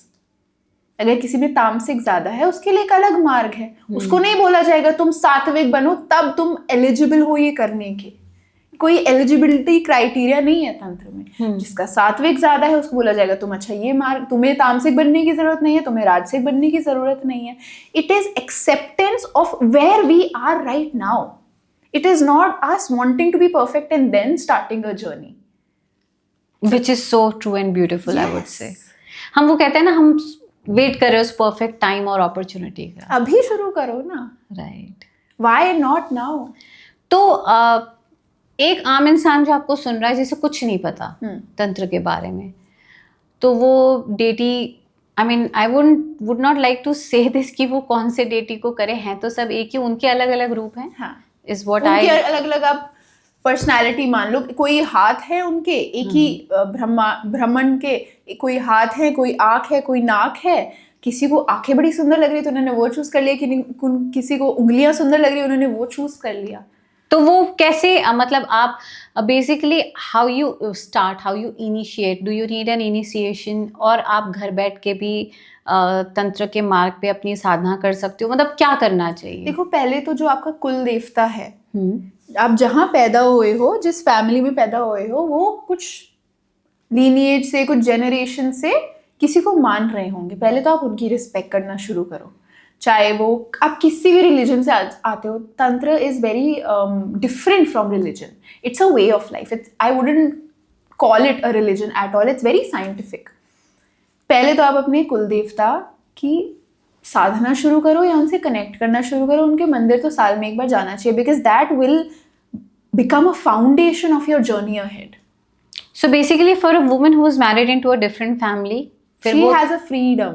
अगर किसी में तामसिक ज्यादा है, उसके लिए एक अलग मार्ग है. उसको नहीं बोला जाएगा तुम सात्विक बनो तब तुम एलिजिबल हो ये करने के. कोई एलिजिबिलिटी क्राइटेरिया नहीं है तंत्र में. जिसका सात्विक ज्यादा है उसको बोला जाएगा तुम अच्छा ये मार्ग, तुम्हें तामसिक बनने की जरूरत नहीं है, तुम्हें राजसिक बनने की जरूरत नहीं है. It is acceptance of where we are right now. It is not us wanting to be perfect and then starting a journey. Which is so true and beautiful, I would say. हम वो कहते हैं ना, हम वेट कर रहे हैं उस परफेक्ट टाइम और अपॉर्चुनिटी का. अभी शुरू करो ना. राइट. Why not now? तो एक आम इंसान जो आपको सुन रहा है, जिसे कुछ नहीं पता तंत्र के बारे में, तो वो deity, I mean I would not like to say this कि वो कौन से डेटी को करे. हैं तो सब एक ही, उनके अलग अलग रूप हैं. हाँ. इज व्हाट आई अलग अलग. आप पर्सनालिटी मान लो, कोई हाथ है उनके, एक ही ब्रह्मण के कोई हाथ है, कोई आँख है, कोई नाक है. किसी को आंखें बड़ी सुंदर लग रही तो उन्होंने वो चूज कर लिया, किसी को उंगलियां सुंदर लग रही उन्होंने वो चूज कर लिया. तो वो कैसे, मतलब आप basically how you start, how you initiate, do you need an initiation, और आप घर बैठ के भी तंत्र के मार्ग पे अपनी साधना कर सकते हो, मतलब क्या करना चाहिए? देखो, पहले तो जो आपका कुल देवता है, आप जहाँ पैदा हुए हो, जिस फैमिली में पैदा हुए हो, वो कुछ लीनिएज से, कुछ जेनरेशन से किसी को मान रहे होंगे, पहले तो आप उनकी रिस्पेक्ट करना शुरू करो, चाहे वो आप किसी भी रिलीजन से आते हो. तंत्र is very different from religion. It's a way of life. I wouldn't call it a religion at all. It's very scientific. पहले तो आप अपने कुल देवता की साधना शुरू करो या उनसे कनेक्ट करना शुरू करो. उनके मंदिर तो साल में एक बार जाना चाहिए, because that will become a foundation of your journey ahead. So basically for a woman who is married into a different family, फिर She वो has a freedom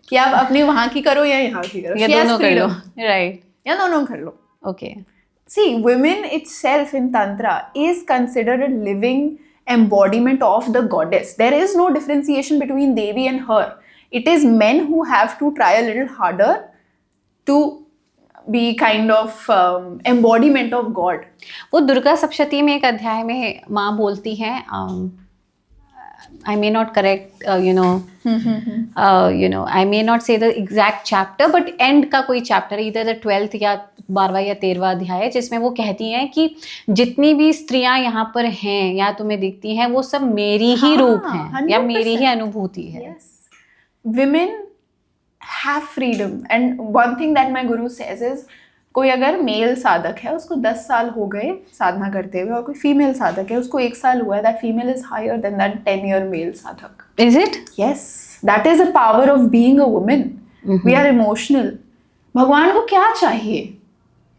कि आप अपने वहाँ की करो या यहाँ की करो. या She has दोनों कर लो, freedom. right? या दोनों कर लो. Okay. See, women itself in Tantra is considered a living embodiment of the goddess. There is no differentiation between Devi and her. It is men who have to try a little harder to be kind of embodiment of God. वो दुर्गा सप्तशती में एक अध्याय में माँ बोलती हैं, I may not correct, I may not say the exact chapter, but end का कोई chapter, either the 12th या 12वां या 13वां अध्याय, जिसमें वो कहती हैं कि जितनी भी स्त्रियां यहाँ पर हैं या तुम्हें दिखती हैं वो सब मेरी ही रूप हैं या मेरी ही अनुभूति है. Yes. Women have freedom, and one thing that my guru says is, कोई अगर मेल साधक है उसको 10 साल हो गए साधना करते हुए और कोई फीमेल साधक है उसको 1 साल हुआ है, that female is higher than that 10-year male साधक. Is it? Yes, that is a power of being a woman. We are emotional. भगवान को क्या चाहिए?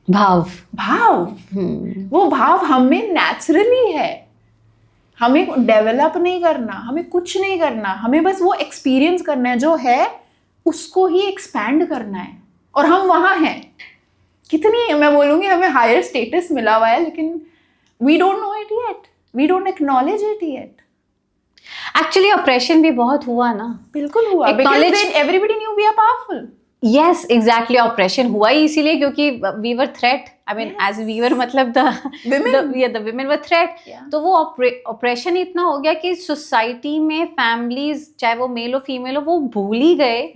भाव. वो भाव हमें नेचुरली है. हमें डेवलप नहीं करना, हमें कुछ नहीं करना, हमें बस वो एक्सपीरियंस करना है जो है उसको ही एक्सपैंड करना है. और हम वहाँ हैं. कितनी मैं बोलूँगी हमें हायर स्टेटस मिला हुआ है, लेकिन we don't know it yet, we don't acknowledge it yet. Actually operation भी बहुत हुआ ना. बिल्कुल हुआ, because then everybody knew we are powerful. Yes exactly. Operation हुआ ही इसीलिए क्योंकि we were threat. I mean as we were मतलब द विमेन वर थ्रेट. तो वो ऑपरेशन इतना हो गया कि सोसाइटी में फैमिलीज चाहे वो मेल हो फीमेल हो वो भूल ही गए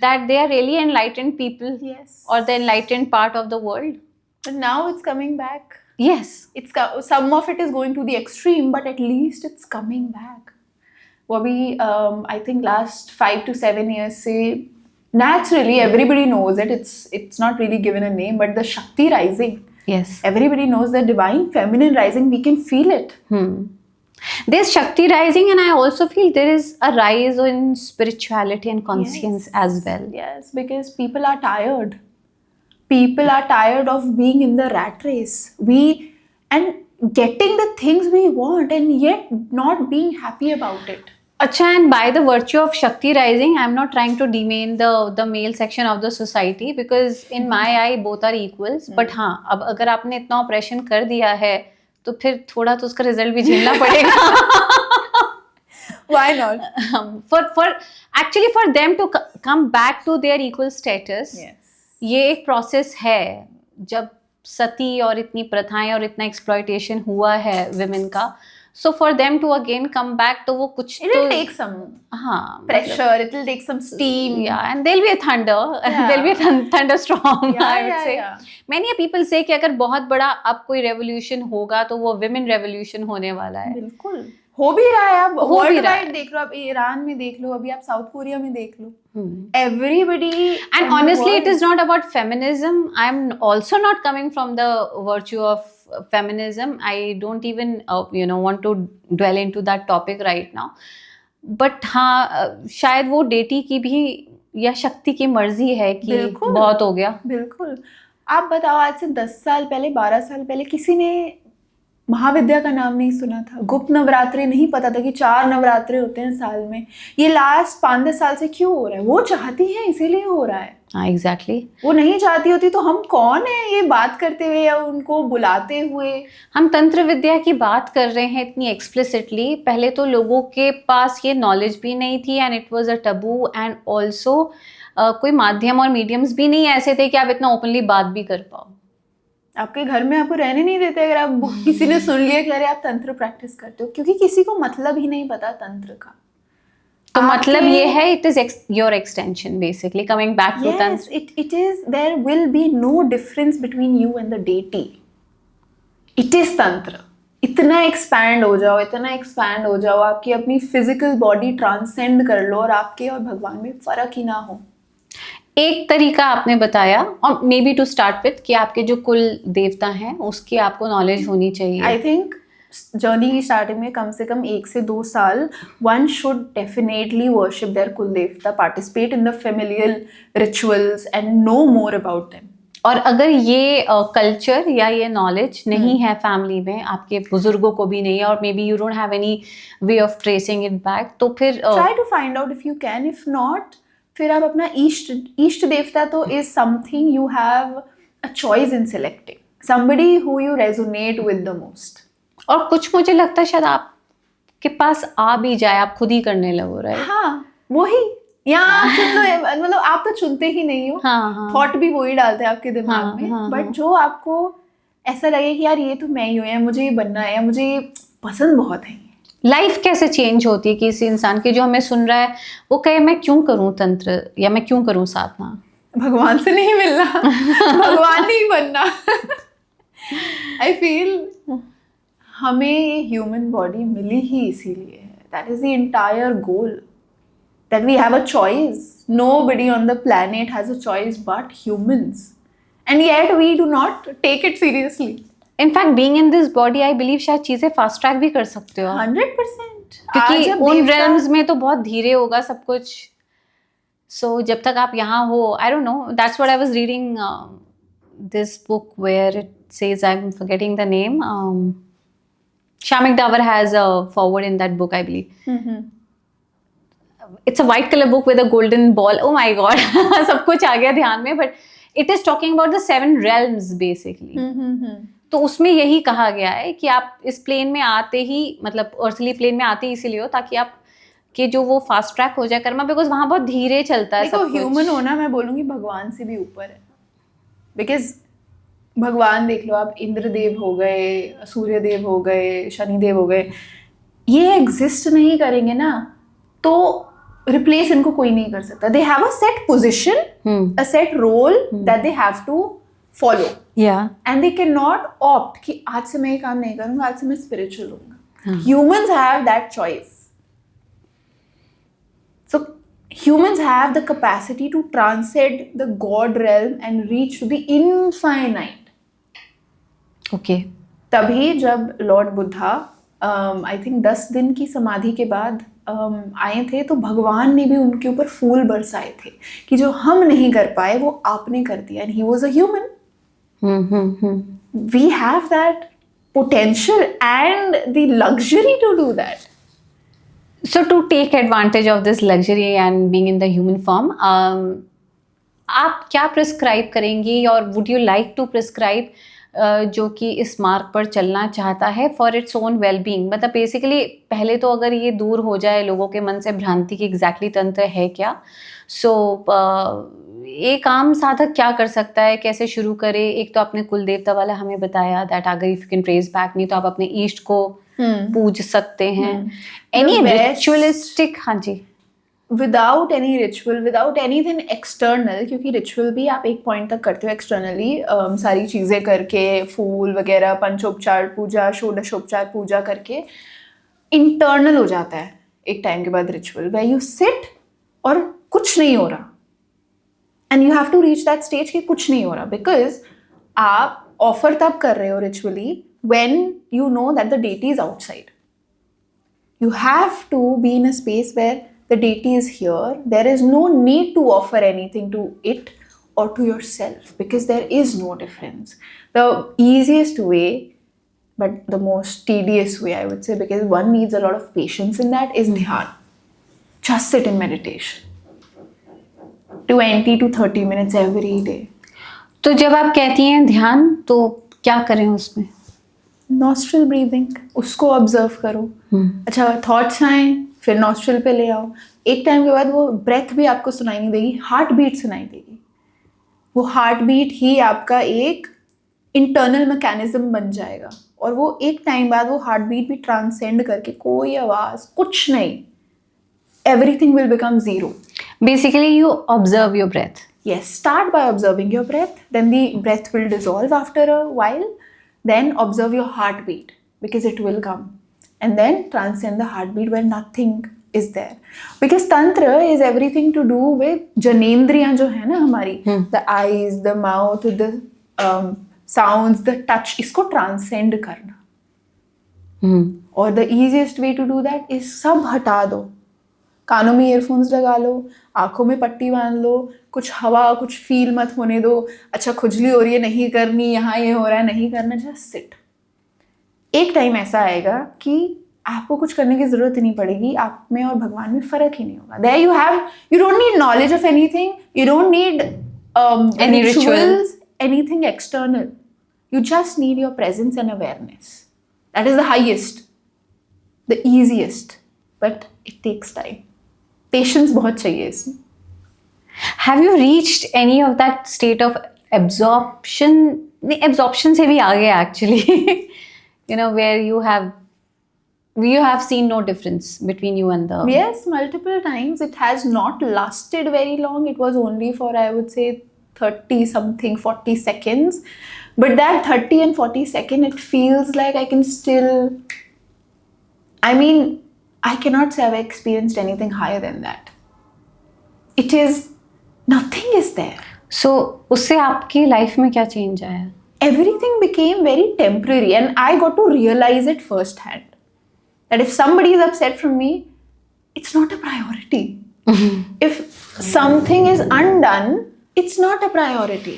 that they are really enlightened people. Yes. Or the enlightened part of the world. But now it's coming back. Yes. Some of it is going to the extreme, but at least it's coming back. वो अभी I think last 5 to 7 years से naturally everybody knows it. It's not really given a name, but the Shakti rising. Yes. Everybody knows the divine feminine rising. We can feel it. There's Shakti rising, and I also feel there is a rise in spirituality and conscience as well. Yes, because people are tired. People are tired of being in the rat race. And getting the things we want and yet not being happy about it. Acha, and by the virtue of Shakti rising, I'm not trying to demean the male section of the society, because in my eye both are equals. But हाँ, अब अगर आपने इतना ऑपरेशन कर दिया है तो फिर थोड़ा तो उसका रिजल्ट भी झेलना पड़ेगा. Why not? For them to come back to their equal status. Yes. ये एक प्रोसेस है. जब सती और इतनी प्रथाएं और इतना एक्सप्लॉयटेशन हुआ है विमेन का, so for them to again come back, तो वो कुछ it will take some pressure, it will take some steam. Yeah, and there'll be a thunder. There'll be a thunderstorm. I would say. Many people say कि अगर बहुत बड़ा अब कोई रेवोल्यूशन होगा तो वो विमेन रेवोल्यूशन होने वाला है. बिल्कुल हो भी रहा है. आप वर्ल्ड वाइड देख लो, आप ईरान में देख लो, अभी आप साउथ कोरिया में देख लो. Everybody. And honestly, it is not about feminism. I'm also not coming from the virtue of feminism. I don't even want to dwell into that topic right now. But हाँ, शायद वो डेटी की भी या शक्ति की मर्जी है कि बहुत हो गया. बिल्कुल. आप बताओ, आज से 10 साल पहले 12 साल पहले किसी ने महाविद्या का नाम नहीं सुना था. गुप्त नवरात्रि नहीं पता था कि 4 नवरात्रे होते हैं साल में. ये लास्ट 5-10 साल से क्यों हो रहा है? वो चाहती है इसीलिए हो रहा है. हाँ एग्जैक्टली. वो नहीं चाहती होती तो हम कौन है ये बात करते हुए या उनको बुलाते हुए. हम तंत्र विद्या की बात कर रहे हैं इतनी एक्सप्लिसिटली. पहले तो लोगों के पास ये नॉलेज भी नहीं थी, and it was a Tabu. And also कोई माध्यम और मीडियम्स भी नहीं ऐसे थे कि आप इतना ओपनली बात भी कर पाओ. आपके घर में आपको रहने नहीं देते अगर आप किसी ने सुन लिया कि अरे आप तंत्र प्रैक्टिस करते हो, क्योंकि किसी को मतलब ही नहीं पता तंत्र का. तो मतलब ये है, it is your extension basically. Coming back to tantra, it is, there will be no difference between you and the deity. It is tantra. इतना एक्सपैंड हो जाओ, आपकी अपनी फिजिकल बॉडी ट्रांसेंड कर लो और आपके और भगवान में फर्क ही ना हो। एक तरीका आपने बताया, और maybe to start with, कि आपके जो कुल देवता हैं उसकी आपको नॉलेज होनी चाहिए। आई थिंक जर्नी की स्टार्टिंग में कम से कम 1 से 2 साल one should definitely worship their kul devta, participate in the familial rituals and know more about them. और अगर ये कल्चर या ये नॉलेज नहीं है फैमिली में, आपके बुजुर्गों को भी नहीं है, और maybe you don't have any way of tracing it back, तो फिर try to find out if you can, if not फिर आप अपना इष्ट देवता तो is something you have a choice in selecting, somebody who you resonate with the most। और कुछ मुझे लगता है शायद आपके पास आ भी जाए, आप खुद ही करने लगो, राइट? हाँ वही, या आप चुन लो, मतलब आप तो चुनते ही नहीं हो, हाँ। थॉट भी वही डालते हैं आपके दिमाग में, बट जो आपको ऐसा लगे कि यार ये तो मैं ही हूँ, या मुझे ये बनना है, या मुझे ये पसंद बहुत है। लाइफ कैसे चेंज होती है किसी इंसान की, जो हमें सुन रहा है वो कहे मैं क्यों करूं तंत्र, या मैं क्यों करूं साधना? भगवान से नहीं मिलना, भगवान नहीं बनना। आई फील हमें ये ह्यूमन बॉडी मिली ही इसीलिए है, that is the entire goal, that we have a choice. Nobody on the planet has a choice but humans, and yet we do not take it seriously। In fact being in this body, I believe शायद चीजें फास्ट ट्रैक भी कर सकते हो, 100%। क्योंकि उन realms में तो बहुत धीरे होगा सब कुछ। सो जब तक आप यहाँ हो, I don't know, that's what I was reading this book where it says, I am forgetting the name, Shamik Davar has a forward in that book, I believe. It's a white color book with a golden ball. Oh my god, सब कुछ आ गया ध्यान में, but it is talking about the 7 realms basically. तो उसमें यही कहा गया है कि आप इस प्लेन में आते ही, मतलब अर्थली प्लेन में आते ही इसीलिए हो ताकि आप कि जो वो फास्ट ट्रैक हो जाए कर्मा, बिकॉज वहाँ बहुत धीरे चलता है। देखो ह्यूमन होना, मैं बोलूँगी भगवान से भी ऊपर है, बिकॉज भगवान देख लो आप, इंद्रदेव हो गए, सूर्यदेव हो गए, शनिदेव हो गए, ये एग्जिस्ट नहीं करेंगे ना तो रिप्लेस इनको कोई नहीं कर सकता। They have a set position, a set role that they have to follow, and they can not opt कि आज से मैं ये काम नहीं करूंगा, आज से मैं स्पिरिचुअल होऊंगा। Humans have that choice. So humans have the capacity to transcend the God realm and reach to the infinite। Okay। तभी जब लॉर्ड बुद्धा आई थिंक 10 दिन की समाधि के बाद आए थे, तो भगवान ने भी उनके ऊपर फूल बरसाए थे कि जो हम नहीं कर पाए वो आपने कर दिया, and he was a human. We have that potential and the luxury to do that. So to take advantage of this luxury and being in the human form, आप क्या प्रिस्क्राइब करेंगी, और would you like to prescribe जो कि इस मार्ग पर चलना चाहता है for its own well being? मतलब बेसिकली पहले तो अगर ये दूर हो जाए लोगों के मन से भ्रांति की एग्जैक्टली तंत्र है क्या, सो एक आम साधक क्या कर सकता है, कैसे शुरू करे? एक तो आपने कुल देवता वाला हमें बताया दैट अगर if you can trace back, नहीं तो आप अपने ईष्ट को पूज सकते हैं। Any ritualistic? हाँ जी। Without any ritual, without anything external, क्योंकि रिचुअल भी आप एक पॉइंट तक करते हो एक्सटर्नली, सारी चीज़ें करके, फूल वगैरह, पंचोपचार पूजा, षोडशोपचार पूजा करके इंटरनल हो जाता है एक टाइम के बाद रिचुअल, वेयर यू सिट और कुछ नहीं हो रहा, and you have to reach that stage कि कुछ नहीं हो रहा, बिकॉज आप ऑफर तब कर रहे हो ritually when you know that the deity is outside. You have to be in a space where the deity is here. There is no need to offer anything to it or to yourself, because there is no difference. The easiest way, but the most tedious way, I would say, because one needs a lot of patience in that, is dhyan. Just sit in meditation 20 to 30 minutes every day. तो जब आप कहती हैं ध्यान, तो क्या करें उसमें? नॉस्ट्रल ब्रीदिंग, उसको ऑब्जर्व करो। अच्छा, थॉट्स आए फिर नॉस्ट्रल पे ले आओ, एक टाइम के बाद वो ब्रेथ भी आपको सुनाई नहीं देगी, हार्ट बीट सुनाई देगी। वो हार्ट बीट ही आपका एक इंटरनल मैकेनिज्म बन जाएगा, और वो एक टाइम बाद वो हार्ट बीट भी ट्रांसेंड करके, कोई आवाज कुछ नहीं, everything will become zero. Basically you observe your breath. Yes, start by observing your breath, then the breath will dissolve after a while. Then observe your heartbeat. because it will come. And then transcend the heartbeat where nothing is there. Because tantra is everything to do with janendriyan जो है ना हमारी, the eyes, the mouth, the sounds, the touch, इसको transcend करना. और the easiest way to do that is सब हटा दो. कानों में ईयरफोन्स लगा लो, आंखों में पट्टी बांध लो, कुछ हवा, कुछ फील मत होने दो. अच्छा खुजली हो रही है, नहीं करनी, यहाँ ये हो रहा है, नहीं करना, जस्ट सिट. एक टाइम ऐसा आएगा कि आपको कुछ करने की जरूरत ही नहीं पड़ेगी, आप में और भगवान में फर्क ही नहीं होगा. There you have, you don't need knowledge of anything, you don't need Any rituals, anything external. You just need your presence and awareness. That is the highest, the easiest, but it takes time. Patience बहुत चाहिए इसमें. Have you reached any of that state of absorption? नहीं, absorption से भी आगे actually. You know, where you have seen no difference between you and the... Yes, multiple times. It has not lasted very long. It was only for, I would say, 30 something, 40 seconds. But that 30 and 40 second, it feels like I can still... I mean, I cannot say I've experienced anything higher than that. It is... Nothing is there. So, उससे आपकी life में क्या change आया? Everything became very temporary and I got to realize it firsthand. That if somebody is upset from me, it's not a priority. If something is undone, it's not a priority.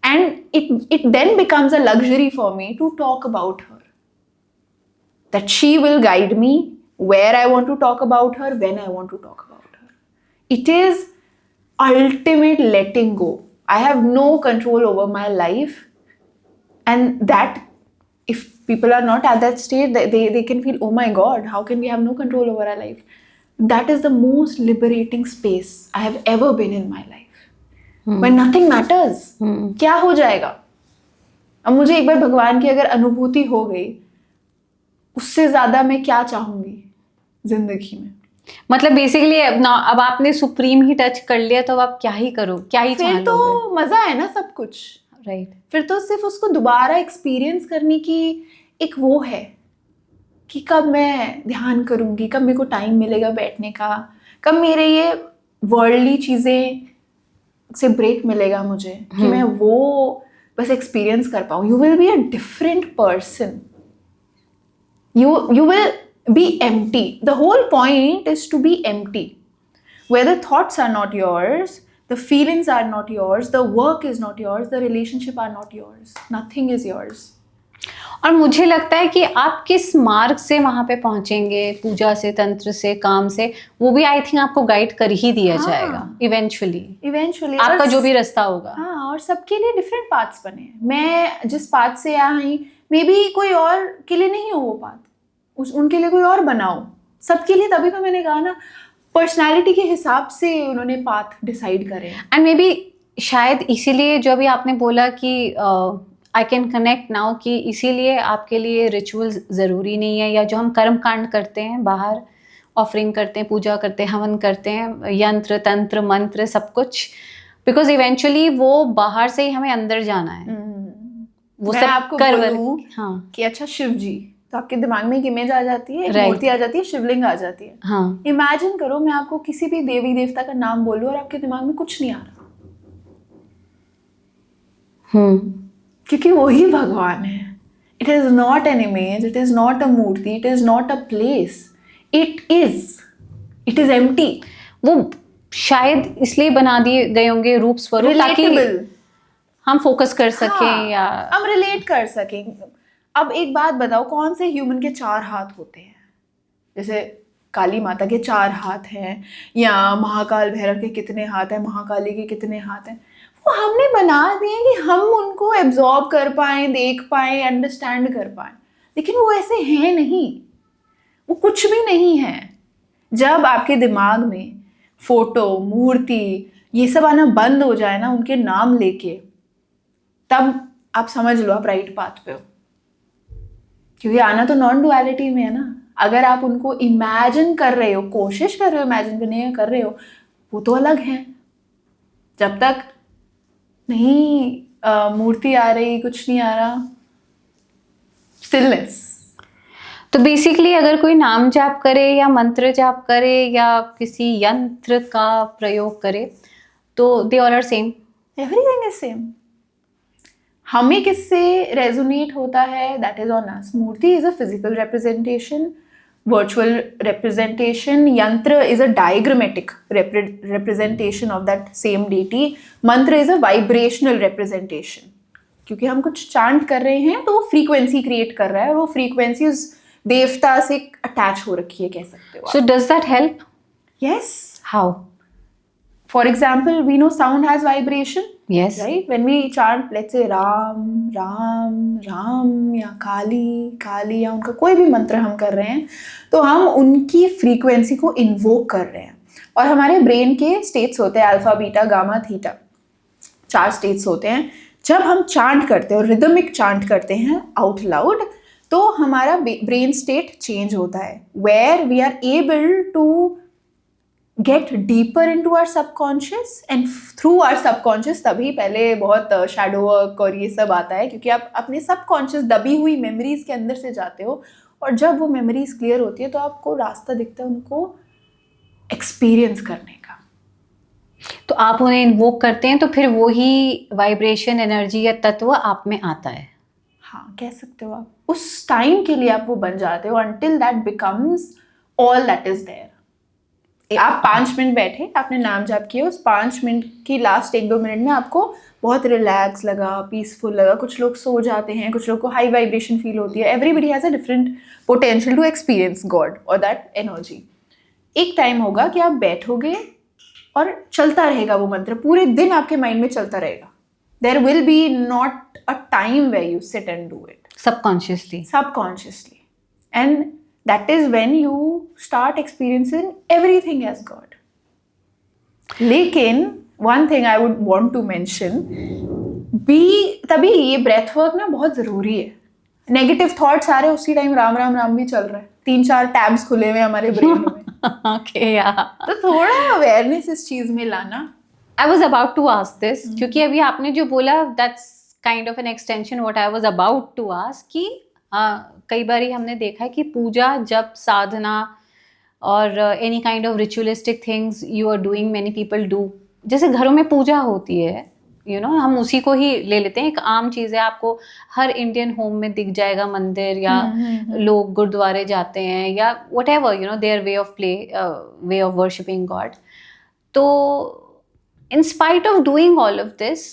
And it then becomes a luxury for me to talk about her. That she will guide me where I want to talk about her, when I want to talk about her. It is ultimate letting go. I have no control over my life, and that if people are not at that state, they can feel, oh my God, how can we have no control over our life? That is the most liberating space I have ever been in my life. When nothing matters. क्या हो जाएगा? अब मुझे एक बार भगवान की अगर अनुभूति हो गई, उससे ज्यादा मैं क्या चाहूंगी जिंदगी में? मतलब बेसिकली अब आपने सुप्रीम ही टच कर लिया, तो अब आप क्या ही करो, क्या ही फिर तो मजा है ना सब कुछ. राइट. फिर तो सिर्फ उसको दोबारा एक्सपीरियंस करने की एक वो है कि कब मैं ध्यान करूंगी, कब मेरे को टाइम मिलेगा बैठने का, कब मेरे ये वर्ल्डली चीजें से ब्रेक मिलेगा मुझे कि मैं वो बस एक्सपीरियंस कर पाऊँ. You will be a different person. You will be empty. The whole point is to be empty. Where the thoughts are not yours, the feelings are not yours, the work is not yours, the relationship are not yours. Nothing is yours. और मुझे लगता है कि आप किस मार्ग से वहाँ पे पहुँचेंगे, पूजा से, तंत्र से, काम से, वो भी आई थिंक आपको गाइड कर ही दिया जाएगा इवेंचुअली आपका जो भी रास्ता होगा. हाँ, और सबके लिए डिफरेंट पाथ्स बने हैं. मैं जिस पाथ से आई, मे बी कोई और के लिए नहीं हो वो पाथ, उनके लिए कोई और बनाओ. सबके लिए, तभी तो मैंने कहा ना, पर्सनालिटी के हिसाब से उन्होंने पाथ डिसाइड करे. एंड मे बी शायद इसीलिए जो भी आपने बोला कि आई कैन कनेक्ट नाउ, कि इसीलिए आपके लिए रिचुअल्स ज़रूरी नहीं है, या जो हम कर्म कांड करते हैं बाहर, ऑफरिंग करते हैं, पूजा करते हैं, हवन करते हैं, यंत्र तंत्र मंत्र सब कुछ, बिकॉज इवेंचुअली वो बाहर से ही हमें अंदर जाना है. वो मैं सब आपको बोलूं कि अच्छा शिव जी, तो आपके दिमाग में एक इमेज आ जाती है, एक मूर्ति आ जाती है, शिवलिंग आ जाती है. हाँ. इमेजिन करो मैं आपको किसी भी देवी देवता का नाम बोलूं और आपके दिमाग में कुछ नहीं आ रहा. क्योंकि वही भगवान है. It is not an image, it is not a murti, it is not a place, it is empty. वो शायद इसलिए बना दिए गए होंगे रूप स्वरूप, ताकि हम फोकस कर सकें. हाँ, या हम रिलेट कर सकें. अब एक बात बताओ, कौन से ह्यूमन के 4 हाथ होते हैं? जैसे काली माता के 4 हाथ हैं, या महाकाल भैरव के कितने हाथ हैं, महाकाली के कितने हाथ हैं. वो हमने बना दिए कि हम उनको एब्जॉर्ब कर पाए, देख पाए, अंडरस्टैंड कर पाए. लेकिन वो ऐसे हैं नहीं, वो कुछ भी नहीं है. जब आपके दिमाग में फोटो, मूर्ति, ये सब आना बंद हो जाए ना उनके नाम लेके, तब आप समझ लो आप राइट पाथ पे हो. क्योंकि आना तो नॉन डुअलिटी में है ना. अगर आप उनको इमेजिन कर रहे हो, कोशिश कर रहे हो इमेजिन करने कर रहे हो, वो तो अलग है. जब तक नहीं मूर्ति आ रही, कुछ नहीं आ रहा, स्टिलनेस। तो बेसिकली अगर कोई नाम जाप करे या मंत्र जाप करे या किसी यंत्र का प्रयोग करे तो they all are same, everything is same. हमें किससे रेजोनेट होता है, that is on us. Murti is a physical representation, virtual representation. Yantra is a diagrammatic representation of that same deity. Mantra is a vibrational representation. क्योंकि हम कुछ चांट कर रहे हैं तो वो फ्रीक्वेंसी क्रिएट कर रहा है और वो फ्रीक्वेंसी उस देवता से अटैच हो रखी है, कह सकते हो। So does that help? Yes. How? For example, we know sound has vibration. Yes. Right? When we chant, let's say Ram, Ram, Ram या काली, काली या उनका कोई भी मंत्र हम कर रहे हैं तो हम उनकी फ्रीक्वेंसी को इन्वोक कर रहे हैं। और हमारे ब्रेन के स्टेट्स होते हैं alpha, beta, gamma, theta, 4 states होते हैं। जब हम चांट करते हैं और रिदमिक चांट करते हैं आउट लाउड तो हमारा ब्रेन स्टेट चेंज होता है, where we are able to get deeper into our subconscious and through our subconscious। तभी पहले बहुत shadow work और ये सब आता है, क्योंकि आप अपने subconscious दबी हुई memories के अंदर से जाते हो और जब वो memories clear होती है तो आपको रास्ता दिखता है उनको experience करने का। तो आप उन्हें इन्वोक करते हैं तो फिर वही वाइब्रेशन, एनर्जी या तत्व आप में आता है। हाँ, कह सकते हो आप। उस टाइम के लिए आप वो बन जाते हो until that becomes all that is there। आप 5 मिनट बैठे, आपने नाम जाप किया, उस 5 मिनट की लास्ट 1-2 मिनट में आपको बहुत रिलैक्स लगा, पीसफुल लगा। कुछ लोग सो जाते हैं, कुछ लोग को हाई वाइब्रेशन फील होती है। Everybody has a different potential to experience God और दैट एनर्जी। एक टाइम होगा कि आप बैठोगे और चलता रहेगा वो मंत्र, पूरे दिन आपके माइंड में चलता रहेगा। There will be not a time where you sit and do it subconsciously and that is when you start experiencing everything as God। लेकिन one thing I would want to mention, तभी ये breath work ना बहुत ज़रूरी है। नेगेटिव थॉट्स आ रहे हैं उसी टाइम राम राम राम भी चल रहा है, 3-4 टैब्स खुले हुए हमारे ब्रेन में। Okay, yeah. तो थोड़ा अवेयरनेस इस चीज़ में लाना। I was about to ask this क्योंकि अभी आपने जो बोला that's kind of an extension what I was about to ask कि कई बारी हमने देखा है कि पूजा, जब साधना और any kind of ritualistic things you are doing, many people do, जैसे घरों में पूजा होती है, यू नो, हम उसी को ही ले लेते हैं, एक आम चीज़ है, आपको हर इंडियन होम में दिख जाएगा मंदिर या लोग गुरुद्वारे जाते हैं या what ever, you know, their way of play, way of worshipping God. तो in spite of doing all of this,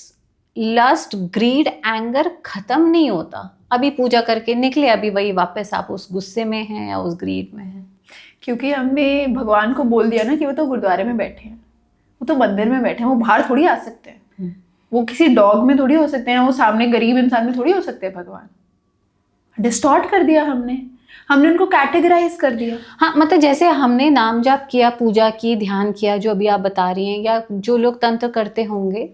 lust, grid, anger खत्म नहीं होता। अभी पूजा करके निकले, अभी वही वापस आप उस गुस्से में हैं या उस ग्रीड में हैं, क्योंकि हमने भगवान को बोल दिया ना कि वो तो गुरुद्वारे में बैठे हैं, वो तो मंदिर में बैठे हैं, वो बाहर थोड़ी आ सकते हैं, वो किसी डॉग में थोड़ी हो सकते हैं, वो सामने गरीब इंसान में थोड़ी हो सकते हैं। भगवान डिस्टॉर्ट कर दिया हमने उनको कैटेगराइज कर दिया। हाँ, मतलब जैसे हमने नाम जाप किया, पूजा की, ध्यान किया, जो अभी आप बता रही हैं, या जो लोग तंत्र करते होंगे,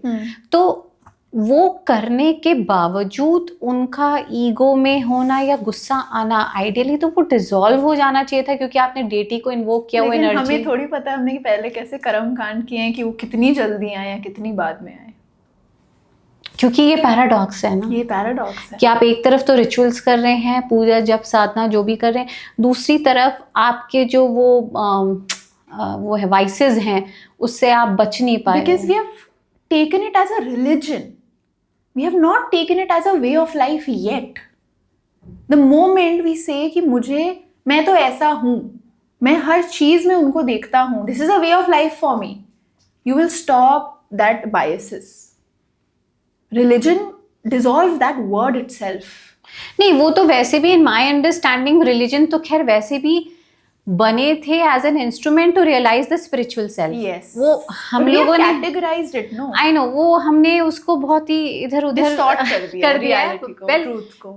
तो वो करने के बावजूद उनका ईगो में होना या गुस्सा आना, आइडियली तो वो डिसॉल्व हो जाना चाहिए था, क्योंकि आपने डेटी को इन्वोक किया, वो एनर्जी। हमें थोड़ी पता है हमने कि पहले कैसे कर्म कांड किए हैं कि वो कितनी जल्दी आए या कितनी बाद में आए, क्योंकि ये पैराडॉक्स है ना, ये पैराडॉक्स है कि आप एक तरफ तो रिचुअल्स कर रहे हैं, पूजा, जप, साधना जो भी कर रहे हैं, दूसरी तरफ आपके जो वो है वाइसेस हैं, उससे आप बच नहीं पाए। Because we have taken it as a religion, we have not taken it as a way of life yet। the moment we say कि मैं तो ऐसा हूँ, मैं हर चीज में उनको देखता हूँ, this is a way of life for me, you will stop that biases। religion dissolve that word itself। नहीं, वो तो वैसे भी इन माई अंडरस्टैंडिंग रिलीजन तो खैर वैसे भी बने थे as an instrument to realise the spiritual self. Yes। वो हम लोगों ने categorized it, no? I know, वो हमने उसको बहुत ही इधर उधर कर दिया है। Well,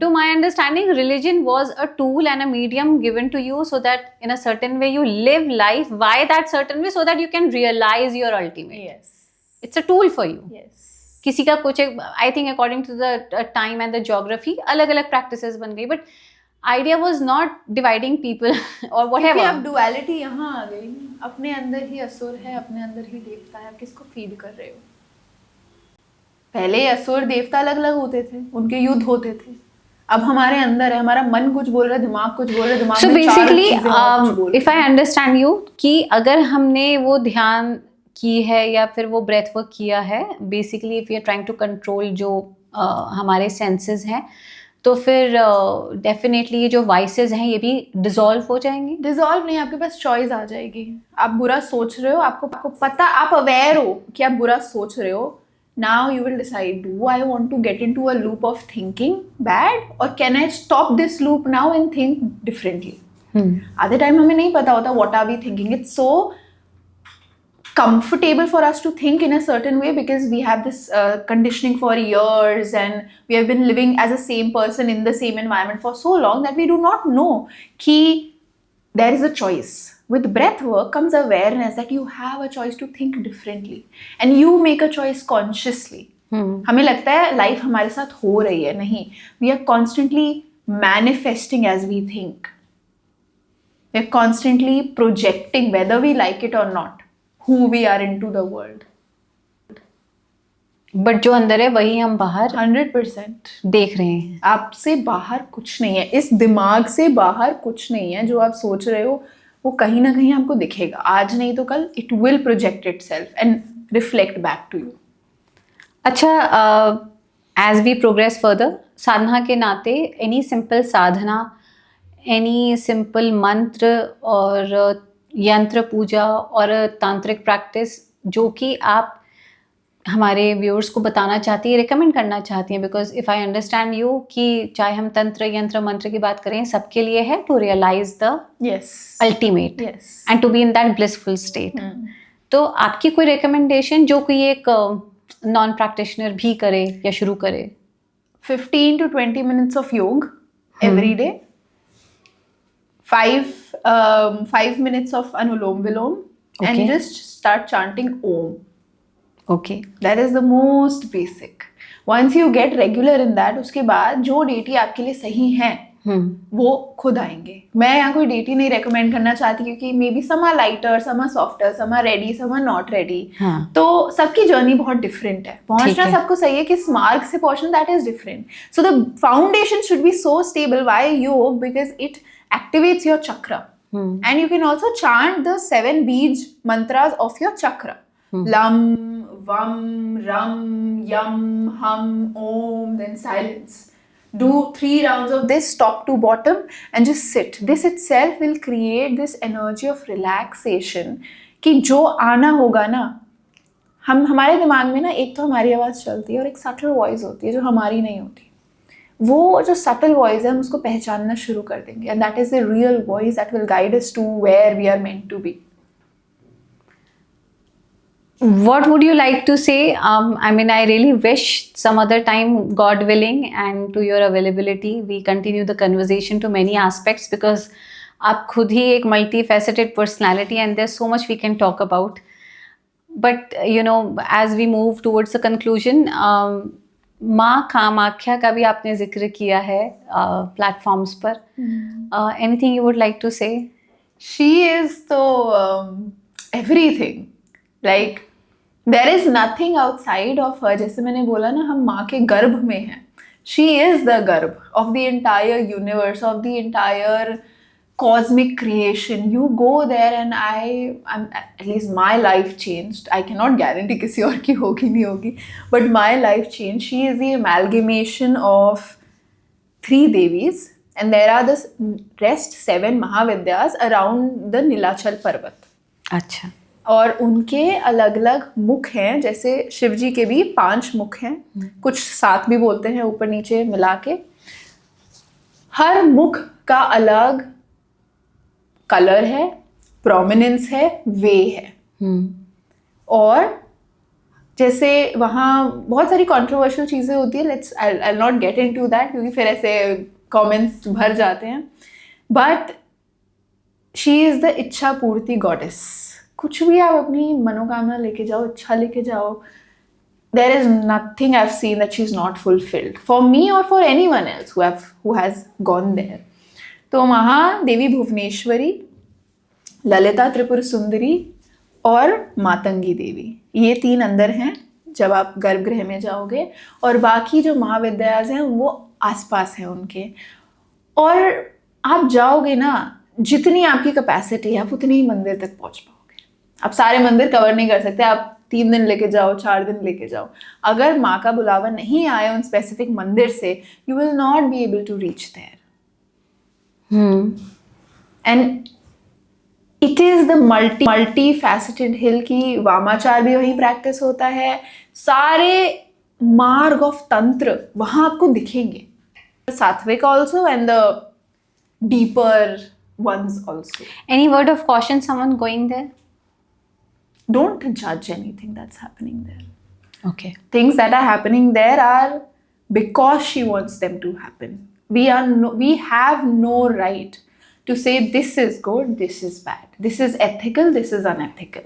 to my understanding, religion was a tool and a medium given to you so that in a certain way you live life. Why that certain way? So that you can realize your ultimate। Yes। It's a tool for you। Yes। किसी का कुछ, I think according to the time and the geography अलग अलग प्रैक्टिसेस बन गई, but idea was not dividing people और व्हाटएवर। अब डुअलिटी यहाँ आ गई, अपने अंदर ही असुर है, अपने अंदर ही देवता है, किसको फीड कर रहे हो? पहले असुर देवता अलग अलग होते थे, उनके युद्ध होते थे, अब हमारे अंदर है, हमारा मन कुछ बोल रहा है, दिमाग कुछ बोल रहा है, दिमाग सो में चार बेसिकली चीजें और कुछ बोल रही इफ आई अंडरस्टैंड यू कि अगर हमने वो ध्यान की है या फिर वो ब्रेथ वर्क किया है, basically if you are trying to control जो हमारे सेंसेस हैं, तो फिर डेफिनेटली ये जो वाइसेस हैं ये भी डिसॉल्व हो जाएंगे. डिजॉल्व नहीं, आपके पास चॉइस आ जाएगी. आप बुरा सोच रहे हो, आपको पता, आप अवेयर हो कि आप बुरा सोच रहे हो. Now you will decide, do I want to get into a loop of thinking bad, और can I stop this loop now and think differently. आधे टाइम हमें नहीं पता होता what are we thinking. It's so comfortable for us to think in a certain way because we have this conditioning for years, and we have been living as a same person in the same environment for so long that we do not know ki there is a choice. With breath work comes awareness that you have a choice to think differently and you make a choice consciously. हमें लगता है लाइफ हमारे साथ हो रही है, नहीं. We are constantly manifesting as we think. We are constantly projecting, whether we like it or not, who we are into the world. But जो अंदर है वही हम बाहर 100% देख रहे हैं. आपसे बाहर कुछ नहीं है, इस दिमाग से बाहर कुछ नहीं है. जो आप सोच रहे हो वो कहीं ना कहीं आपको दिखेगा, आज नहीं तो कल it will project itself and reflect back to you. अच्छा, एज वी प्रोग्रेस फर्दर, साधना के नाते any simple sadhana, any simple मंत्र और यंत्र पूजा और तांत्रिक प्रैक्टिस जो कि आप हमारे व्यूअर्स को बताना चाहती है, रिकमेंड करना चाहती हैं, because if I understand you कि चाहे हम तंत्र यंत्र मंत्र की बात करें, सबके लिए है to realise the ultimate and to be in that blissful state. तो आपकी कोई रिकमेंडेशन जो कोई एक नॉन प्रैक्टिशनर भी करे या शुरू करे? 15 to 20 minutes of yoga every day. 5 minutes of Anulom Vilom, and just start chanting Om. Okay. That is the most basic. Once you get regular in that, उसके बाद जो डेटी आपके लिए सही हैं वो खुद आएंगे. मैं यहाँ कोई डेटी नहीं रेकमेंड करना चाहती क्योंकि maybe some are lighter, some are softer, some are ready, some are not ready. तो सबकी जर्नी बहुत डिफरेंट है. पहुंचना सबको सही है, किस मार्ग से पहुंचना that is different. So the foundation should be so stable. Why योग? Because it activates your chakra. And you can also chant the 7 beej mantras of your chakra. Lam, Vam, Ram, Yam, Hum, Om, then silence. Do 3 rounds of this top to bottom and just sit. This itself will create this energy of relaxation कि जो आना होगा ना, हमारे दिमाग में ना एक तो हमारी आवाज़ चलती है और एक सटल वॉइस होती है जो हमारी नहीं होती. वो जो सटल वॉइस है हम उसको पहचानना शुरू कर देंगे, and that is the real voice that will guide us to where we are meant to be. What would you like to say? I mean, I really wish some other time, God willing, and to your availability, we continue the conversation to many aspects because आप खुद ही एक multifaceted personality and there's so much we can talk about. But you know, as we move towards the conclusion, माँ कामाख्या का भी आपने जिक्र किया है प्लेटफॉर्म्स पर. Anything you would like to say? She is तो everything. Like there is nothing outside of her. जैसे मैंने बोला ना, हम माँ के गर्भ में हैं. शी इज द गर्भ of the entire universe, of the entire cosmic creation. You go there and I'm at least my life changed. I cannot guarantee किसी और की होगी नहीं होगी, but my life changed. She is the amalgamation of 3 devis and there are the rest 7 महाविद्यास around the Nilachal पर्वत. अच्छा. और उनके अलग अलग मुख हैं. जैसे शिव जी के भी 5 मुख हैं, कुछ 7 भी बोलते हैं ऊपर नीचे मिला के. हर मुख का अलग कलर है, प्रोमिनेंस है, वे है. और जैसे वहाँ बहुत सारी कंट्रोवर्शियल चीज़ें होती है. Let's I not get into that क्योंकि फिर ऐसे कमेंट्स भर जाते हैं. बट शी इज़ द इच्छा पूर्ति गॉडेस. कुछ भी आप अपनी मनोकामना लेके जाओ, इच्छा लेके जाओ, there is nothing I've seen that she's not fulfilled for me or for anyone else who has gone there. तो वहाँ देवी भुवनेश्वरी, ललिता त्रिपुर सुंदरी और मातंगी देवी, ये 3 अंदर हैं जब आप गर्भगृह में जाओगे. और बाकी जो महाविद्यास हैं वो आसपास है उनके, और आप जाओगे ना, जितनी आपकी कैपेसिटी है आप उतनी ही मंदिर तक पहुंच पाओगे। आप सारे मंदिर कवर नहीं कर सकते, आप 3 दिन लेके जाओ, 4 दिन लेके जाओ, अगर माँ का बुलावा नहीं आए उन स्पेसिफिक मंदिर से, you will not be able to reach there. And it is the multi faceted हिल की वामाचार भी वहीं प्रैक्टिस होता है, सारे मार्ग ऑफ तंत्र वहां आपको दिखेंगे, सात्विक also and the deeper ones also. Any word of caution someone going there? Don't judge anything that's happening there. Okay. Things that are happening there are because she wants them to happen. We have no right to say this is good, this is bad, this is ethical, this is unethical.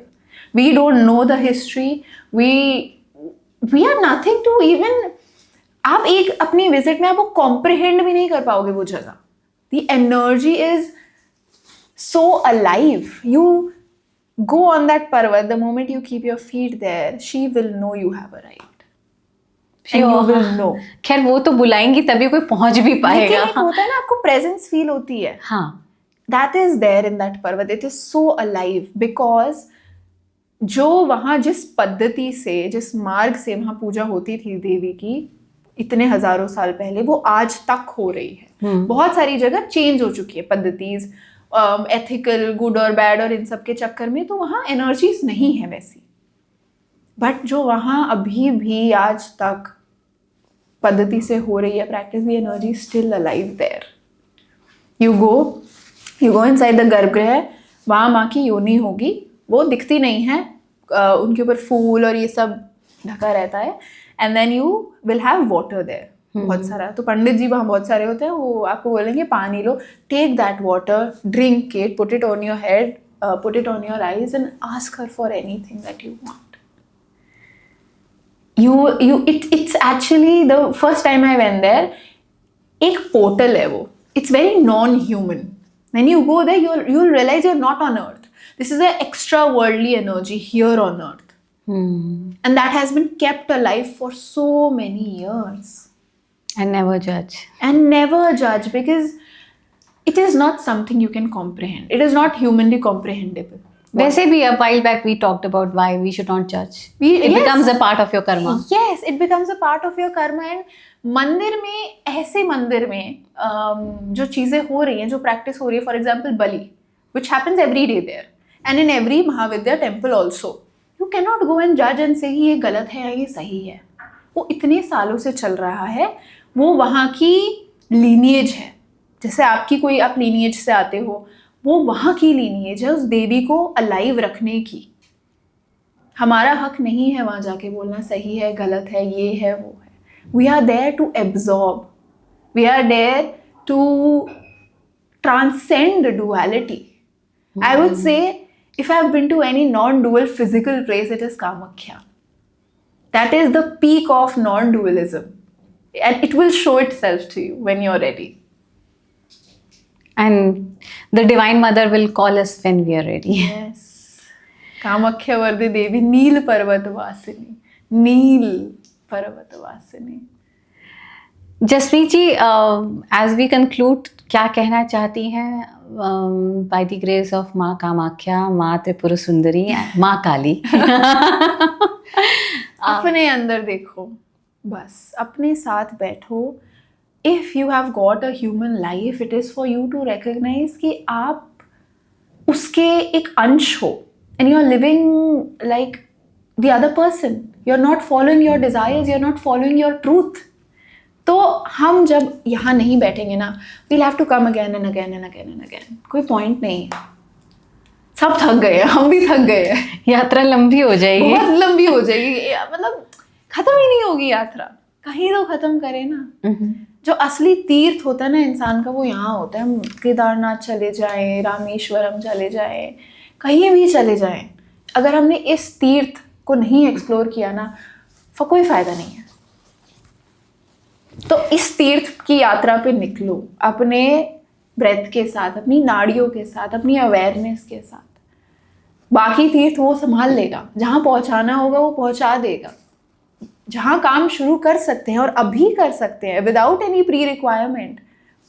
We don't know the history. We are nothing to even, आप एक अपनी विजिट में आप वो comprehend भी नहीं कर पाओगे वो जगह. The energy is so alive. You go on that parvat, the moment you keep your feet there, she will know you have arrived. And you will know. खैर वो तो बुलाएंगी तभी कोई पहुंच भी पाएगा. लेकिन एक होता है ना, आपको प्रेजेंस फील होती है. हाँ. That is there in that parvat. It is so alive because जो वहाँ जिस पद्धति से, जिस मार्ग से वहाँ पूजा होती थी देवी की इतने हजारों साल पहले, वो आज तक हो रही है. बहुत सारी जगह चेंज हो चुकी है पद्धतिज, एथिकल, गुड और बैड और इन सब के चक्कर में, तो वहाँ एनर्जीज नहीं है वैसी. बट जो वहाँ अभी भी आज तक पद्धति से हो रही है practice, the energy still alive there. You go inside the garbhagriha, वहाँ माँ की योनि होगी, वो दिखती नहीं है, उनके ऊपर फूल और ये सब ढका रहता है. And then you will have water there, बहुत सारा. तो पंडित जी वहाँ बहुत सारे होते हैं, वो आपको बोलेंगे पानी लो, take that water, drink it, put it on your head, put it on your eyes and ask her for anything that you want. It's actually the first time I went there, एक पोर्टल है वो. It's very non-human. When you go there, you'll realize you're not on earth. This is an extra worldly energy here on earth. And that has been kept alive for so many years. And never judge. And never judge, because it is not something you can comprehend. It is not humanly comprehensible. वैसे भी a while back we talked about why we should not judge. It becomes a part of your karma. Yes, it becomes a part of your karma. And मंदिर में, ऐसे मंदिर में जो चीज़ें हो रही हैं, जो प्रैक्टिस हो रही है, for example Bali, which happens every day there, and in every Mahavidya temple also. You cannot go and judge and say ये गलत है या ये सही है. वो इतने सालों से चल रहा है, वो वहाँ की लीनिएज है. जैसे आपकी कोई, आप लीनिएज से आते हो, वो वहाँ की लीनिएज है उस देवी को अलाइव रखने की. हमारा हक नहीं है वहाँ जाके बोलना सही है, गलत है, ये है, वो है. We are there to absorb. We are there to transcend duality. I would say, if I've been to any non-dual physical place, it is Kamakhya. That is the peak of non-dualism. And it will show itself to you when you're ready. And the Divine Mother will call us when we are ready. Yes. Kamakhya Vardi Devi, Neel Parvat Vasini. Neel Parvat Vasini. Jasprit ji, as we conclude, क्या कहना चाहती हैं by the grace of माँ कामाख्या, माँ त्रिपुर सुंदरी, माँ काली? अपने अंदर देखो, बस अपने साथ बैठो. If you have got a human life, it is for you to recognize कि आप उसके एक अंश हो, and you are living like the other person. You are not following your desires, you are not following your truth. तो हम जब यहाँ नहीं बैठेंगे ना, we'll have to come again and again and again and again. कोई point नहीं है. सब थक गए हैं, हम भी थक गए हैं. यात्रा लंबी हो जाएगी, बहुत लंबी हो जाएगी, मतलब खत्म ही नहीं होगी यात्रा. कहीं तो खत्म करें ना. जो असली तीर्थ होता है ना इंसान का, वो यहाँ होता है. हम केदारनाथ चले जाएं, रामेश्वरम चले जाएं, कहीं भी चले जाएं, अगर हमने इस तीर्थ को नहीं एक्सप्लोर किया ना, कोई फायदा नहीं है. तो इस तीर्थ की यात्रा पे निकलो, अपने ब्रेथ के साथ, अपनी नाड़ियों के साथ, अपनी अवेयरनेस के साथ. बाकी तीर्थ वो संभाल लेगा, जहाँ पहुँचाना होगा वो पहुँचा देगा. जहाँ काम शुरू कर सकते हैं और अभी कर सकते हैं विदाउट एनी प्री रिक्वायरमेंट,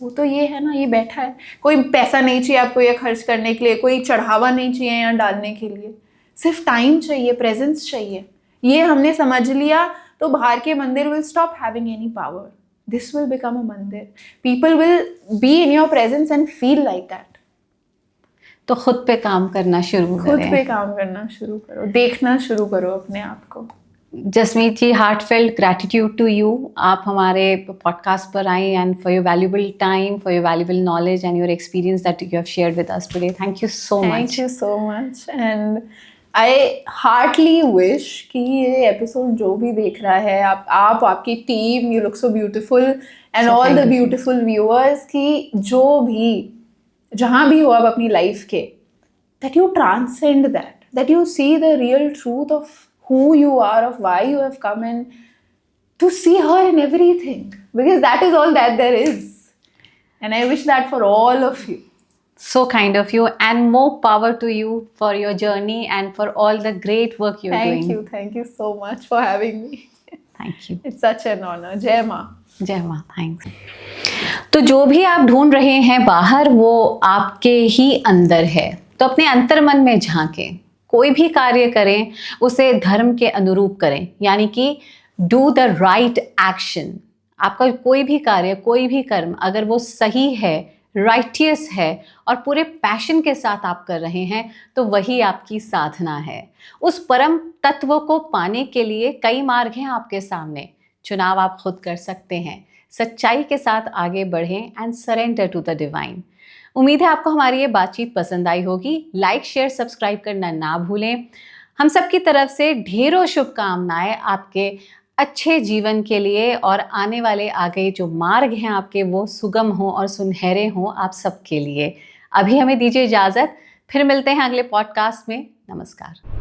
वो तो ये है ना, ये बैठा है। कोई पैसा नहीं चाहिए आपको ये खर्च करने के लिए, कोई चढ़ावा नहीं चाहिए यहाँ डालने के लिए, सिर्फ टाइम चाहिए, प्रेजेंस चाहिए। ये हमने समझ लिया तो बाहर के मंदिर will stop having any power, this will become a मंदिर। People will be in your presence and feel like that. तो खुद पे काम करना शुरू खुद करें, पे काम करना शुरू करो, देखना शुरू करो अपने आप को। जसमीत जी, हार्टफेल्ट ग्रैटिट्यूड टू यू। आप हमारे पॉडकास्ट पर आई and for your valuable time, for your valuable knowledge and your experience that you have shared with us today. Thank you so much. Thank you so much and I Hartley wish कि ये एपिसोड जो भी देख रहा है, आप आपकी team, you look so beautiful and So all thank the you. Beautiful viewers, कि जो भी जहाँ भी हो आप अपनी लाइफ के, that you transcend that you see the real truth of who you are, of why you have come, and to see her in everything, because that is all that there is. And I wish that for all of you. So kind of you, and more power to you for your journey and for all the great work you're doing. Thank you so much for having me. Thank you. It's such an honor. Jai Ma. जय माँ, थैंक्स। तो जो भी आप ढूंढ रहे हैं बाहर, वो आपके ही अंदर है। तो अपने अंतर मन में झांकें, कोई भी कार्य करें उसे धर्म के अनुरूप करें, यानी कि डू द राइट एक्शन। आपका कोई भी कार्य, कोई भी कर्म अगर वो सही है, राइटियस है और पूरे पैशन के साथ आप कर रहे हैं, तो वही आपकी साधना है। उस परम तत्व को पाने के लिए कई मार्ग हैं आपके सामने, चुनाव आप खुद कर सकते हैं। सच्चाई के साथ आगे बढ़ें and surrender to the divine. उम्मीद है आपको हमारी ये बातचीत पसंद आई होगी। लाइक, शेयर, सब्सक्राइब करना ना भूलें। हम सब की तरफ से ढेरों शुभकामनाएं आपके अच्छे जीवन के लिए, और आने वाले आगे जो मार्ग हैं आपके वो सुगम हों और सुनहरे हों आप सबके लिए। अभी हमें दीजिए इजाज़त, फिर मिलते हैं अगले पॉडकास्ट में। नमस्कार।